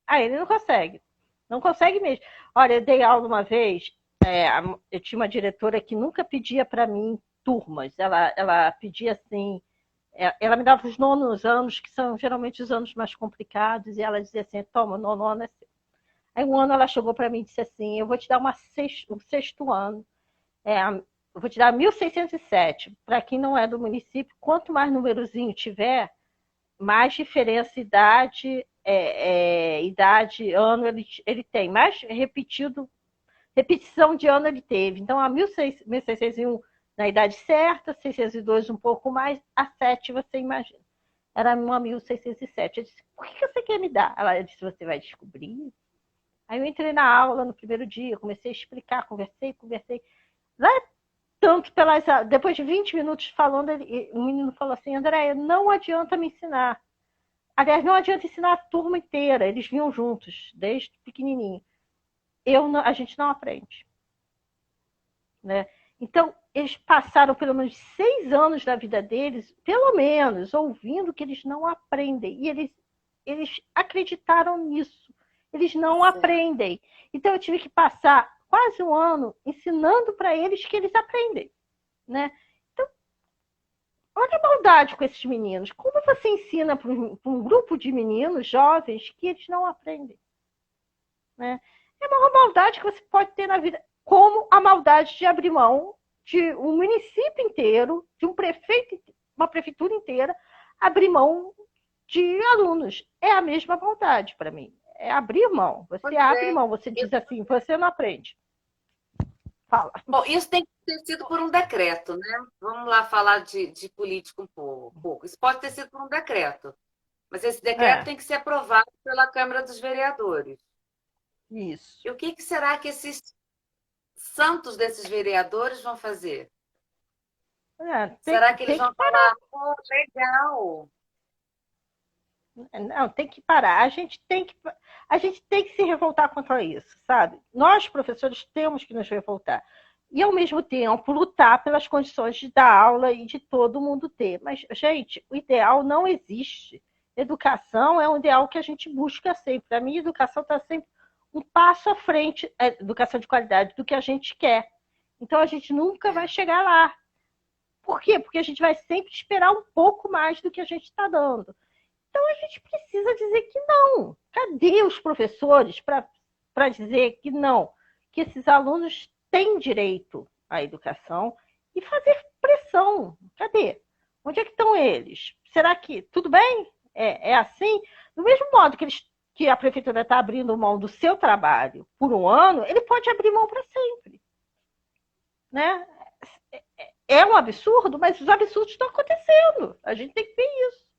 Aí ele não consegue. Não consegue mesmo. Olha, eu dei aula uma vez, eu tinha uma diretora que nunca pedia para mim turmas. Ela pedia assim, ela me dava os nonos anos, que são geralmente os anos mais complicados, e ela dizia assim, toma, o nono ano é seu. Aí um ano ela chegou para mim e disse assim, eu vou te dar um sexto ano. Eu vou te dar 1607. Para quem não é do município, quanto mais numerozinho tiver, mais diferença idade, ano ele tem, mais repetição de ano ele teve. Então, a 1601 na idade certa, 602 um pouco mais, a 7 você imagina. Era uma 1607. Eu disse, por que você quer me dar? Ela disse, você vai descobrir. Aí eu entrei na aula no primeiro dia, comecei a explicar, conversei. Lá tanto depois de 20 minutos falando, o menino falou assim, Andréia, não adianta me ensinar. Aliás, não adianta ensinar a turma inteira, eles vinham juntos, desde pequenininho. A gente não aprende. Né? Então, eles passaram pelo menos 6 anos da vida deles, pelo menos, ouvindo que eles não aprendem. E eles acreditaram nisso. Eles não Certo. aprendem. Então, eu tive que passar quase um ano ensinando para eles que eles aprendem. Né? Então, olha a maldade com esses meninos. Como você ensina para um grupo de meninos jovens que eles não aprendem? Né? É a maior maldade que você pode ter na vida, como a maldade de abrir mão de um município inteiro, de um prefeito, uma prefeitura inteira, abrir mão de alunos. É a mesma maldade para mim. É abrir mão. Você Pois abre é. mão, você diz assim, você não aprende. Fala. Bom, isso tem que ter sido por um decreto, né? Vamos lá falar de política um pouco. Isso pode ter sido por um decreto, mas esse decreto É, tem que ser aprovado pela Câmara dos Vereadores. isso. E o que será que esses santos desses vereadores vão fazer? É, Será que eles tem que vão falar, pô, legal? Não, tem que parar. A gente tem que se revoltar contra isso, sabe? Nós, professores, temos que nos revoltar. E, ao mesmo tempo, lutar pelas condições de dar aula e de todo mundo ter. Mas, gente, o ideal não existe. Educação é um ideal que a gente busca sempre. A minha educação está sempre um passo à frente, a educação de qualidade, do que a gente quer. Então, a gente nunca vai É. chegar lá. Por quê? Porque a gente vai sempre esperar um pouco mais do que a gente está dando. Então a gente precisa dizer que não. Cadê os professores para dizer que não? Que esses alunos têm direito à educação e fazer pressão. Cadê? Onde é que estão eles? Será que tudo bem? É assim? Do mesmo modo que a prefeitura está abrindo mão do seu trabalho por um ano, ele pode abrir mão para sempre. Né? É um absurdo, mas os absurdos estão acontecendo. A gente tem que ver isso.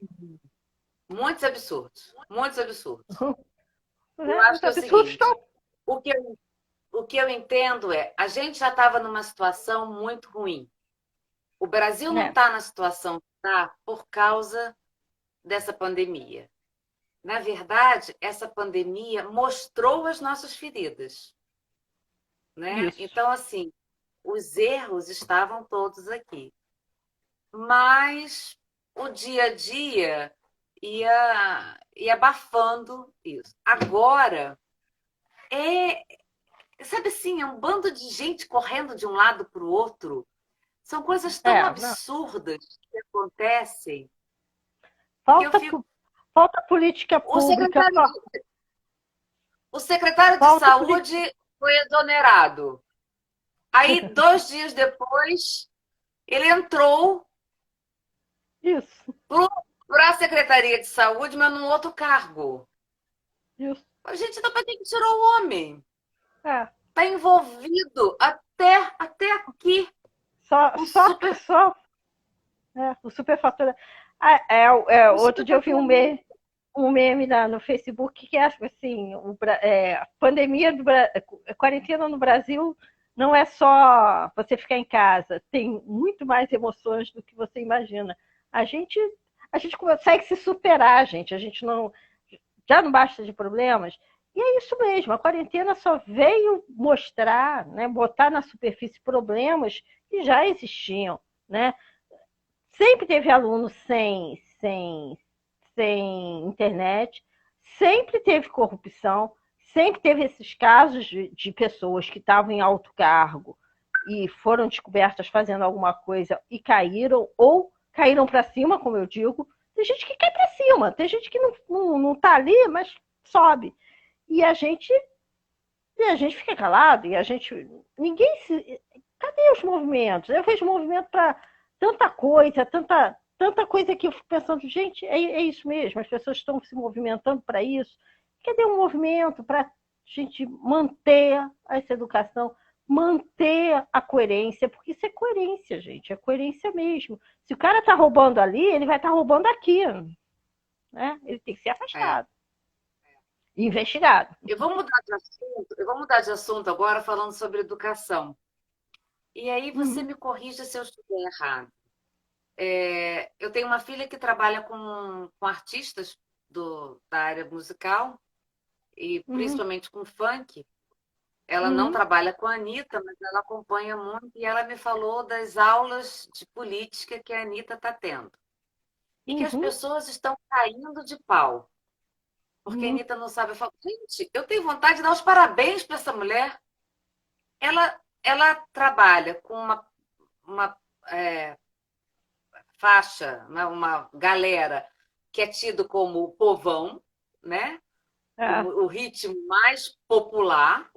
Muitos absurdos, muitos absurdos. Eu Né? acho Os que é o absurdos seguinte, estão. o que eu entendo é, a gente já estava numa situação muito ruim. O Brasil não Né? está na situação que está por causa dessa pandemia. Na verdade, essa pandemia mostrou as nossas feridas, né? Isso. Então, assim, os erros estavam todos aqui. Mas o dia a dia ia abafando isso. Agora, é, sabe assim, é um bando de gente correndo de um lado para o outro. São coisas tão Não. absurdas que acontecem que eu Falta, fico. falta política O pública, secretário o secretário de falta política. saúde foi exonerado. Aí, 2 dias depois, ele entrou Isso, para a Secretaria de Saúde, mas num outro cargo. isso. A gente, então, para que tirou o homem? É. Está envolvido até aqui com super, Só o superfatura. com Outro dia eu vi superfaturamento. um meme no Facebook que é assim, a pandemia a quarentena no Brasil não é só você ficar em casa, tem muito mais emoções do que você imagina. A gente, a gente consegue se superar, gente. A gente não já não basta de problemas. E é isso mesmo, a quarentena só veio mostrar, né, botar na superfície problemas que já existiam. Né? Sempre teve aluno sem internet, sempre teve corrupção, sempre teve esses casos de pessoas que estavam em alto cargo e foram descobertas fazendo alguma coisa e caíram, ou caíram para cima, como eu digo. Tem gente que cai para cima, tem gente que não tá ali, mas sobe. E a gente fica calado, e a gente. Ninguém se. Cadê os movimentos? Eu vejo movimento para tanta coisa que eu fico pensando, gente, é isso mesmo, as pessoas estão se movimentando para isso. Cadê um movimento para a gente manter essa educação, manter a coerência? Porque isso é coerência, gente, é coerência mesmo. Se o cara está roubando ali, ele vai estar roubando aqui. Né? Ele tem que ser É. afastado. Investigado. Eu vou mudar de assunto agora falando sobre educação. E aí você Uhum, me corrija se eu estiver errado. Eu tenho uma filha que trabalha com artistas da área musical e uhum, principalmente com funk. Ela não uhum, trabalha com a Anitta, mas ela acompanha muito e ela me falou das aulas de política que a Anitta está tendo. E que as uhum, pessoas estão caindo de pau, porque a uhum. Anitta não sabe. Eu falo, gente, eu tenho vontade de dar os parabéns para essa mulher. Ela trabalha com uma é, faixa, né, uma galera que é tido como o povão, né? O o ritmo mais popular,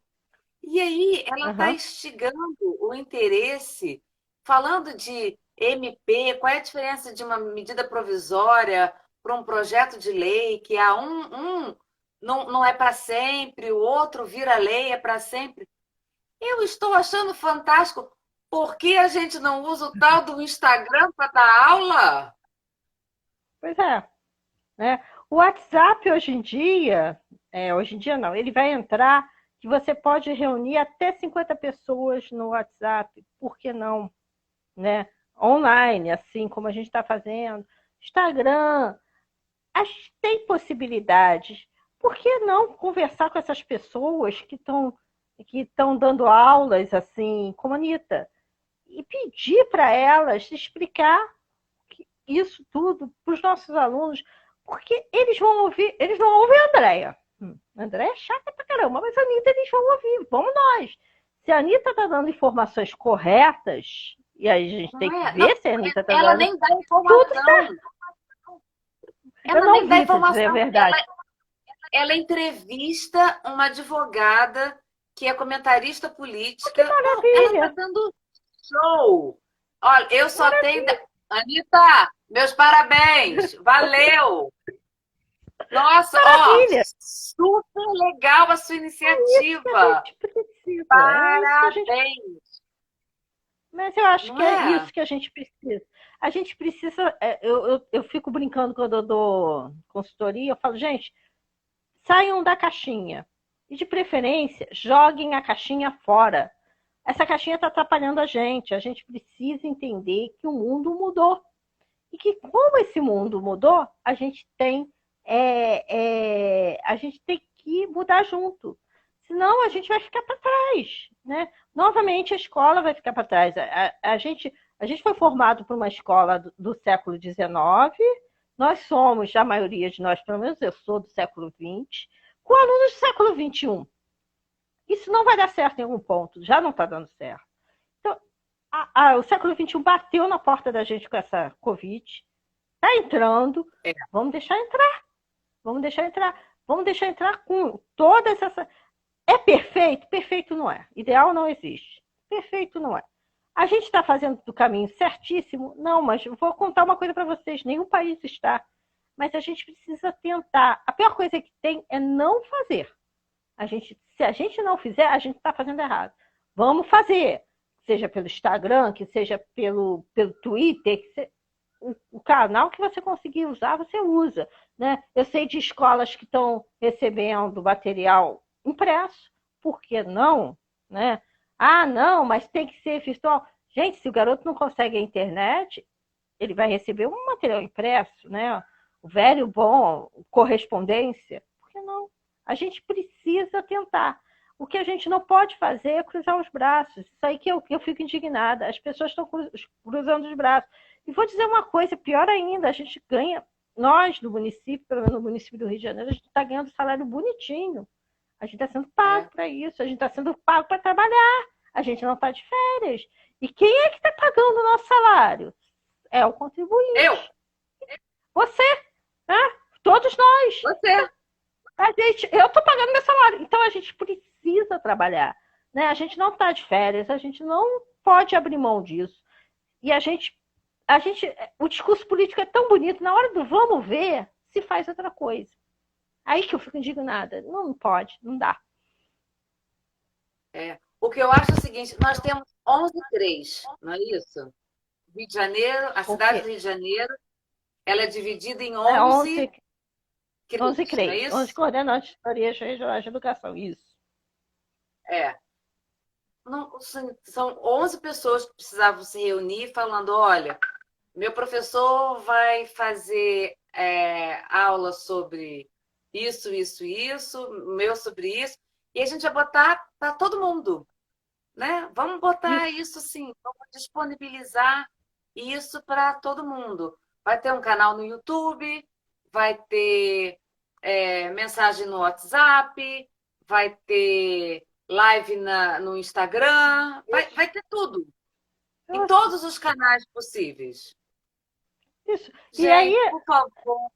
e aí ela está aham. instigando o interesse, falando de MP, qual é a diferença de uma medida provisória para um projeto de lei, que um não é para sempre, o outro vira lei, é para sempre. Eu estou achando fantástico. Por que a gente não usa o tal do Instagram para dar aula? Pois é, né? O WhatsApp hoje em dia não, ele vai entrar que você pode reunir até 50 pessoas no WhatsApp, por que não, né? Online, assim como a gente está fazendo. Instagram, tem possibilidades. Por que não conversar com essas pessoas que estão dando aulas assim, como a Anitta, e pedir para elas explicar isso tudo para os nossos alunos, porque eles vão ouvir a Andréia. A Andréia é chata pra caramba, mas a Anitta eles vão ouvir, vamos nós. Se a Anitta está dando informações corretas, e aí a gente tem Não que é? Não, ver se a Anitta está ela dando, nem dá tudo informação. certo. Eu Ela não nem dá vi, para dizer a informação. verdade. Ela entrevista uma advogada que é comentarista Que política. Bom, ela está maravilha, dando show. Olha, eu só tenho. maravilha. Anitta, meus parabéns. Valeu. Nossa, ó, Maravilha. super legal a sua É isso que a iniciativa. gente precisa. É isso que a gente. Parabéns. Mas eu acho Não que é é? isso que a gente precisa. A gente precisa. Eu fico brincando quando eu dou consultoria, eu falo, gente, saiam da caixinha. E de preferência, joguem a caixinha fora. Essa caixinha está atrapalhando a gente. A gente precisa entender que o mundo mudou. E que como esse mundo mudou, a gente tem que mudar junto. Senão a gente vai ficar para trás, né? Novamente a escola vai ficar para trás. A gente foi formado por uma escola do século XIX, nós somos, a maioria de nós, pelo menos eu sou do século XX, com alunos do século XXI. Isso não vai dar certo em algum ponto, já não está dando certo. Então, o século XXI bateu na porta da gente com essa Covid, está entrando, É. vamos deixar entrar, vamos deixar entrar, vamos deixar entrar com todas essas. É perfeito? Perfeito não é. Ideal não existe. Perfeito não é. A gente está fazendo do caminho certíssimo? Não, mas vou contar uma coisa para vocês: nenhum país está. Mas a gente precisa tentar. A pior coisa que tem é não fazer. Se a gente não fizer, a gente está fazendo errado. Vamos fazer. Seja pelo Instagram, que seja pelo Twitter, o canal que você conseguir usar, você usa. Né? Eu sei de escolas que estão recebendo material impresso, por que não? Né? Ah, não, mas tem que ser virtual. Gente, se o garoto não consegue a internet, ele vai receber um material impresso, né? O velho bom, correspondência. Por que não? A gente precisa tentar. O que a gente não pode fazer é cruzar os braços. Isso aí que eu fico indignada. As pessoas estão cruzando os braços. E vou dizer uma coisa, pior ainda, a gente ganha, nós do município, pelo menos no município do Rio de Janeiro, a gente está ganhando salário bonitinho. A gente está sendo pago É. para isso, a gente está sendo pago para trabalhar, a gente não está de férias. E quem é que está pagando o nosso salário? É o Eu, contribuinte. Você, né? Todos nós. você. Eu estou pagando meu salário. Então a gente precisa trabalhar. Né? A gente não está de férias, a gente não pode abrir mão disso. E o discurso político é tão bonito, na hora do vamos ver, se faz outra coisa. Aí que eu fico indignada. Não pode, não dá. É. O que eu acho é o seguinte, nós temos 11 CREs, não é isso? Rio de Janeiro, a O cidade quê? do Rio de Janeiro, ela é dividida em É 11 11 CREs, não é CREs, 11 isso? coordenadores de regionais de educação, isso. É. Não, são 11 pessoas que precisavam se reunir falando, olha, meu professor vai fazer aula sobre isso, meu sobre isso, e a gente vai botar para todo mundo, né? Vamos botar Isso. isso sim, vamos disponibilizar isso para todo mundo. Vai ter um canal no YouTube, vai ter mensagem no WhatsApp, vai ter live no Instagram, Isso. vai ter tudo, em Isso. todos os canais possíveis. Isso. E aí, Gente, por favor,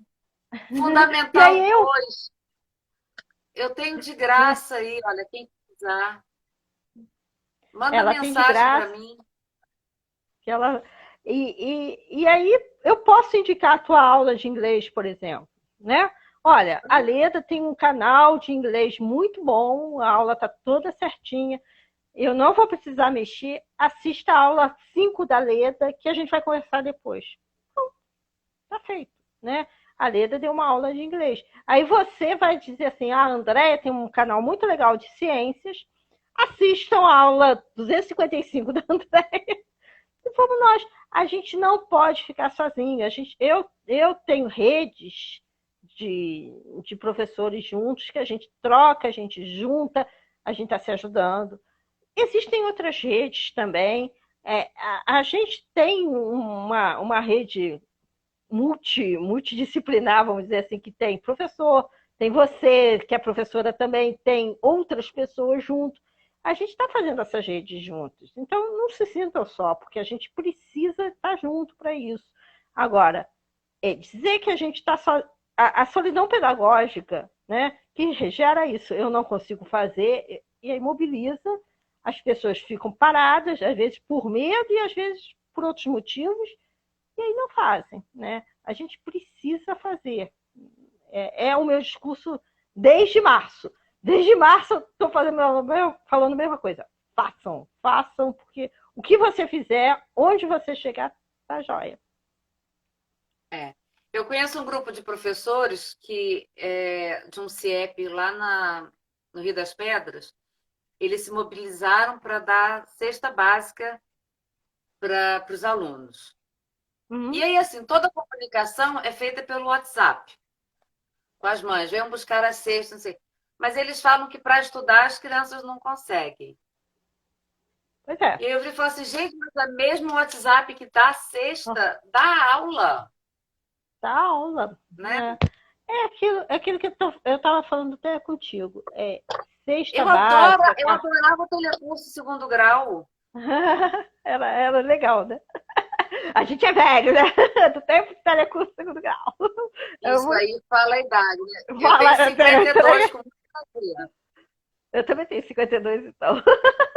e aí Fundamental eu, 2 Eu tenho de Né? graça aí, olha, quem quiser. Manda Ela tem de mensagem para graça, mim. que ela. E aí eu posso indicar a tua aula de inglês, por exemplo, né? Olha, a Leda tem um canal de inglês muito bom, a aula está toda certinha. Eu não vou precisar mexer. Assista a aula 5 da Leda, que a gente vai conversar depois. Tá feito, né? A Leda deu uma aula de inglês. Aí você vai dizer assim: ah, a Andréia tem um canal muito legal de ciências. Assistam a aula 255 da Andréia. E vamos nós. A gente não pode ficar sozinho. Eu tenho redes de professores juntos que a gente troca, a gente junta, a gente está se ajudando. Existem outras redes também. A gente tem uma rede multidisciplinar, vamos dizer assim, que tem professor, tem você, que é professora também, tem outras pessoas junto. A gente está fazendo essas redes juntos. Então, não se sintam só, porque a gente precisa estar junto para isso. Agora, dizer que a gente está só. A solidão pedagógica, né, que gera isso, eu não consigo fazer, e aí mobiliza, as pessoas ficam paradas, às vezes por medo e às vezes por outros motivos, e aí não fazem, né? A gente precisa fazer. É o meu discurso desde março. Desde março eu estou falando a mesma coisa. Façam, façam, porque o que você fizer, onde você chegar, tá jóia. É. Eu conheço um grupo de professores que de um CIEP lá no Rio das Pedras. Eles se mobilizaram para dar cesta básica para os alunos. E Uhum. aí, assim, toda a comunicação é feita pelo WhatsApp, com as mães. Venham buscar a cesta, não sei. Mas eles falam que para estudar as crianças não conseguem. Pois é. E aí eu vi e falei assim, gente, mas é mesmo o WhatsApp que dá a cesta, dá aula, Dá aula, né? né? É aquilo que eu estava falando até contigo. Cesta Eu básica. adorava o telecurso segundo grau. Era legal, né? A gente é velho, né? Do tempo de telecurso segundo grau. Eu Isso vou aí fala a idade, né? Eu tenho falar, 52 com muita alegria. eu também tenho 52, então.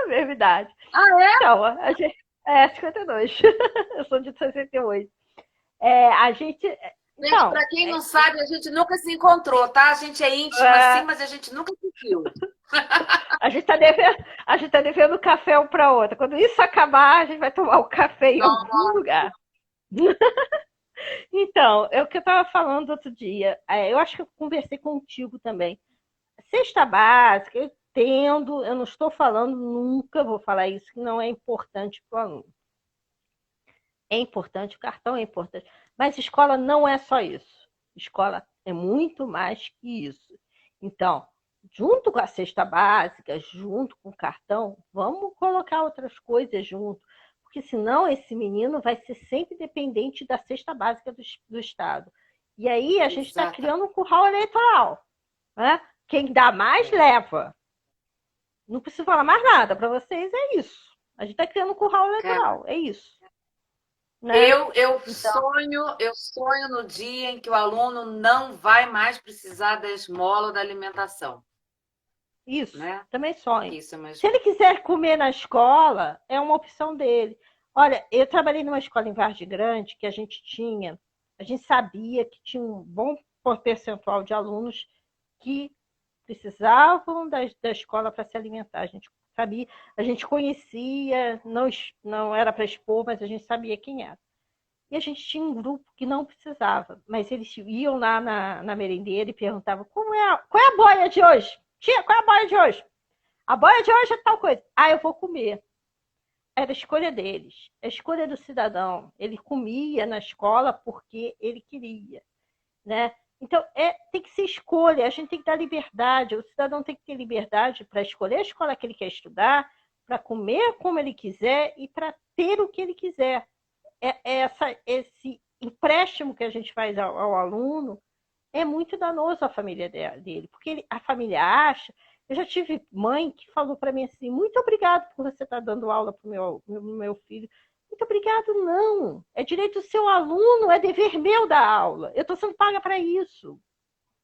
Mesma idade. Ah, é? Então, a gente. 52. Eu sou de 68. A gente. Gente, Então, para quem não sabe, a gente nunca se encontrou, tá? A gente é íntimo assim, é, mas a gente nunca se viu. a gente tá devendo café um para outra. Quando isso acabar, a gente vai tomar o café em algum Nossa, lugar. Então, é o que eu estava falando outro dia. Eu acho que eu conversei contigo também. Cesta básica, eu entendo, eu não estou falando, nunca vou falar isso, que não é importante para o aluno. É importante, o cartão é importante. Mas escola não é só isso. Escola é muito mais que isso. Então, junto com a cesta básica, junto com o cartão, vamos colocar outras coisas junto. Porque senão esse menino vai ser sempre dependente da cesta básica do Estado. E aí a gente está exata. criando um curral eleitoral. Né? Quem dá mais É. leva. Não preciso falar mais nada para vocês, é isso. A gente está criando um curral Cara, eleitoral, é isso. Né? Então, eu sonho no dia em que o aluno não vai mais precisar da esmola ou da alimentação, isso, né? também sonho. Isso é Se mais. ele quiser comer na escola, é uma opção dele. Olha, eu trabalhei numa escola em Vargem Grande que a gente sabia que tinha um bom percentual de alunos que precisavam da escola para se alimentar. A gente sabia, a gente conhecia, não era para expor, mas a gente sabia quem era. E a gente tinha um grupo que não precisava, mas eles iam lá na merendeira e perguntavam qual é a boia de hoje? Tia, qual é a boia de hoje? A boia de hoje é tal coisa. Ah, eu vou comer. Era a escolha deles, a escolha do cidadão. Ele comia na escola porque ele queria, né? Então, tem que ser escolha, a gente tem que dar liberdade, o cidadão tem que ter liberdade para escolher a escola que ele quer estudar, para comer como ele quiser e para ter o que ele quiser. Esse empréstimo que a gente faz ao aluno é muito danoso à família dele, porque a família acha. Eu já tive mãe que falou para mim assim: muito obrigado por você estar dando aula para o meu filho. Muito obrigado, não. É direito do seu aluno, é dever meu da aula. Eu estou sendo paga para isso.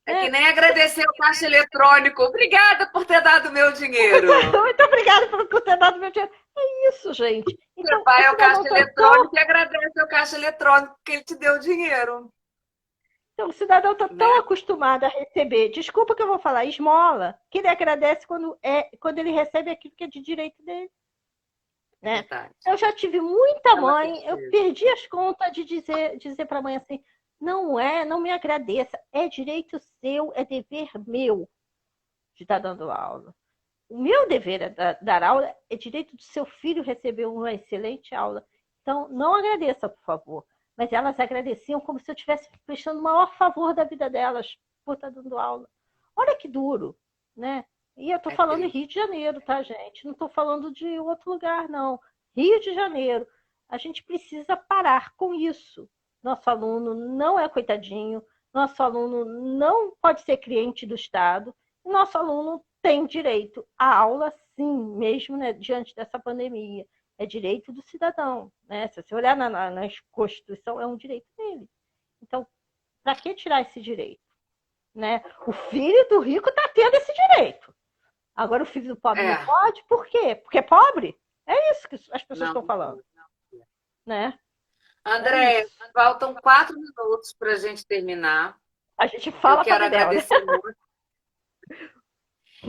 É que nem agradecer o caixa eletrônico. Obrigada por ter dado meu dinheiro. Muito obrigada por ter dado meu dinheiro. É isso, gente. Você Então, vai o ao caixa cidadão está eletrônico e agradece ao caixa eletrônico que ele te deu dinheiro. então, o cidadão tá tão Né? acostumado a receber, desculpa que eu vou falar, esmola, que ele agradece quando ele recebe aquilo que é de direito dele. É Né? verdade. Eu já tive muita Ela mãe, eu percebe. perdi as contas de dizer para a mãe assim, não me agradeça, é direito seu, é dever meu de estar dando aula. O meu dever é dar aula, é direito do seu filho receber uma excelente aula. Então, não agradeça, por favor. Mas elas agradeciam como se eu estivesse prestando o maior favor da vida delas por estar dando aula. Olha que duro, né? E eu estou É falando em triste. Rio de Janeiro, tá, gente? Não estou falando de outro lugar, não. Rio de Janeiro. A gente precisa parar com isso. Nosso aluno não é coitadinho, nosso aluno não pode ser cliente do Estado, nosso aluno tem direito à aula, sim, mesmo né, diante dessa pandemia. É direito do cidadão. Né? Se você olhar na Constituição, é um direito dele. Então, para que tirar esse direito? Né? O filho do rico está tendo esse direito. Agora o filho do pobre não É, pode? Por quê? Porque é pobre? É isso que as pessoas não. estão falando. Né? É André, isso. faltam 4 minutos para a gente terminar. A gente Eu fala para quero Bedel, né? agradecer muito.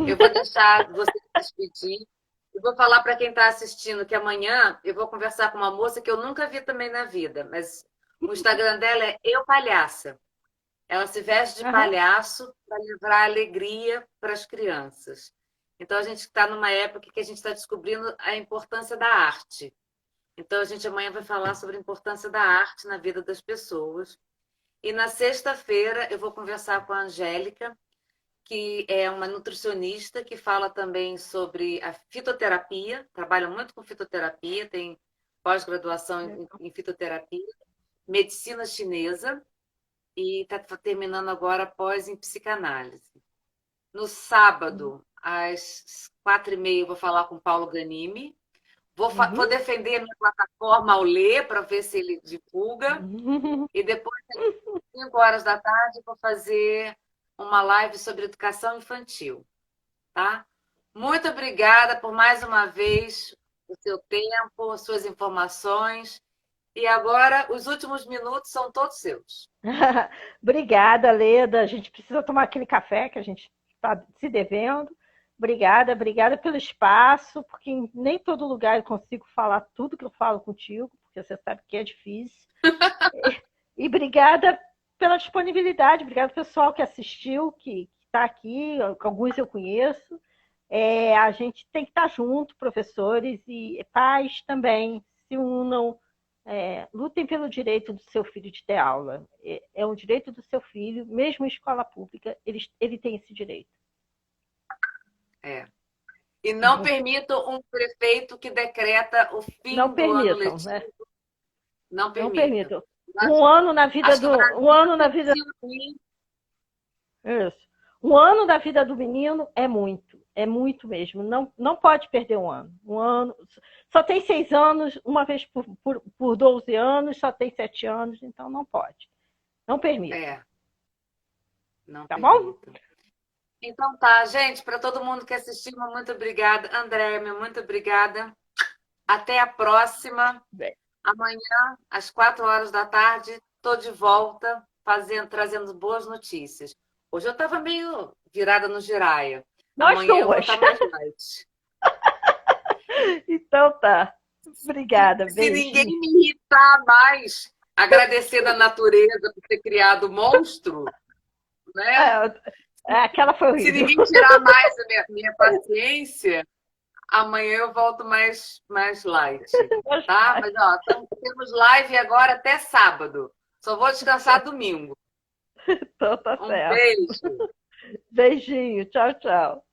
Eu vou deixar você se despedir. Eu vou falar para quem está assistindo que amanhã eu vou conversar com uma moça que eu nunca vi também na vida, mas o Instagram dela é Eu Palhaça. Ela se veste de Uhum. palhaço para levar alegria para as crianças. Então a gente está numa época que a gente está descobrindo a importância da arte. Então a gente amanhã vai falar sobre a importância da arte na vida das pessoas. E na sexta-feira eu vou conversar com a Angélica, que é uma nutricionista que fala também sobre a fitoterapia, trabalha muito com fitoterapia, tem pós-graduação em fitoterapia, medicina chinesa e está terminando agora pós em psicanálise. No sábado, às 4h30, eu vou falar com Paulo Ganimi. Vou Uhum. defender a minha plataforma ao ler para ver se ele divulga. Uhum. E depois, às 5 horas da tarde, vou fazer uma live sobre educação infantil. Tá? Muito obrigada por mais uma vez o seu tempo, as suas informações. E agora, os últimos minutos são todos seus. Obrigada, Leda. A gente precisa tomar aquele café que a gente está se devendo. Obrigada, obrigada pelo espaço, porque em nem todo lugar eu consigo falar tudo que eu falo contigo, porque você sabe que é difícil. E obrigada pela disponibilidade, obrigada pessoal que assistiu, que está aqui, alguns eu conheço. A gente tem que estar junto, professores e pais também, se unam, lutem pelo direito do seu filho de ter aula. É um direito do seu filho, mesmo em escola pública, ele tem esse direito. É. E não permitam um prefeito que decreta o Não fim do ano permitam, letivo. né? Não Não permitam. permitam. Acho que o Brasil Um ano na tem que vida se unir. Isso. Um ano da vida do menino é muito mesmo. Não, não pode perder um ano. Um ano só tem 6 anos, uma vez por 12 anos, só tem 7 anos, então não pode. Não permita. Não Tá bom? permitam. Então tá, gente, para todo mundo que assistiu, muito obrigada. André, muito obrigada. Até a próxima. Bem. Amanhã, às 4 horas da tarde, estou de volta trazendo boas notícias. Hoje eu estava meio virada no giraia. Nós Amanhã eu vou duas. estar mais light. Então tá. Obrigada, Se ninguém beijinho. me irritar mais, agradecendo a natureza por ter criado o monstro, né? Aquela foi Se horrível. ninguém tirar mais a minha paciência, amanhã eu volto mais light, tá? Mas, ó, temos live agora até sábado. Só vou descansar domingo. Então tá Um certo. beijo. Beijinho. Tchau, tchau.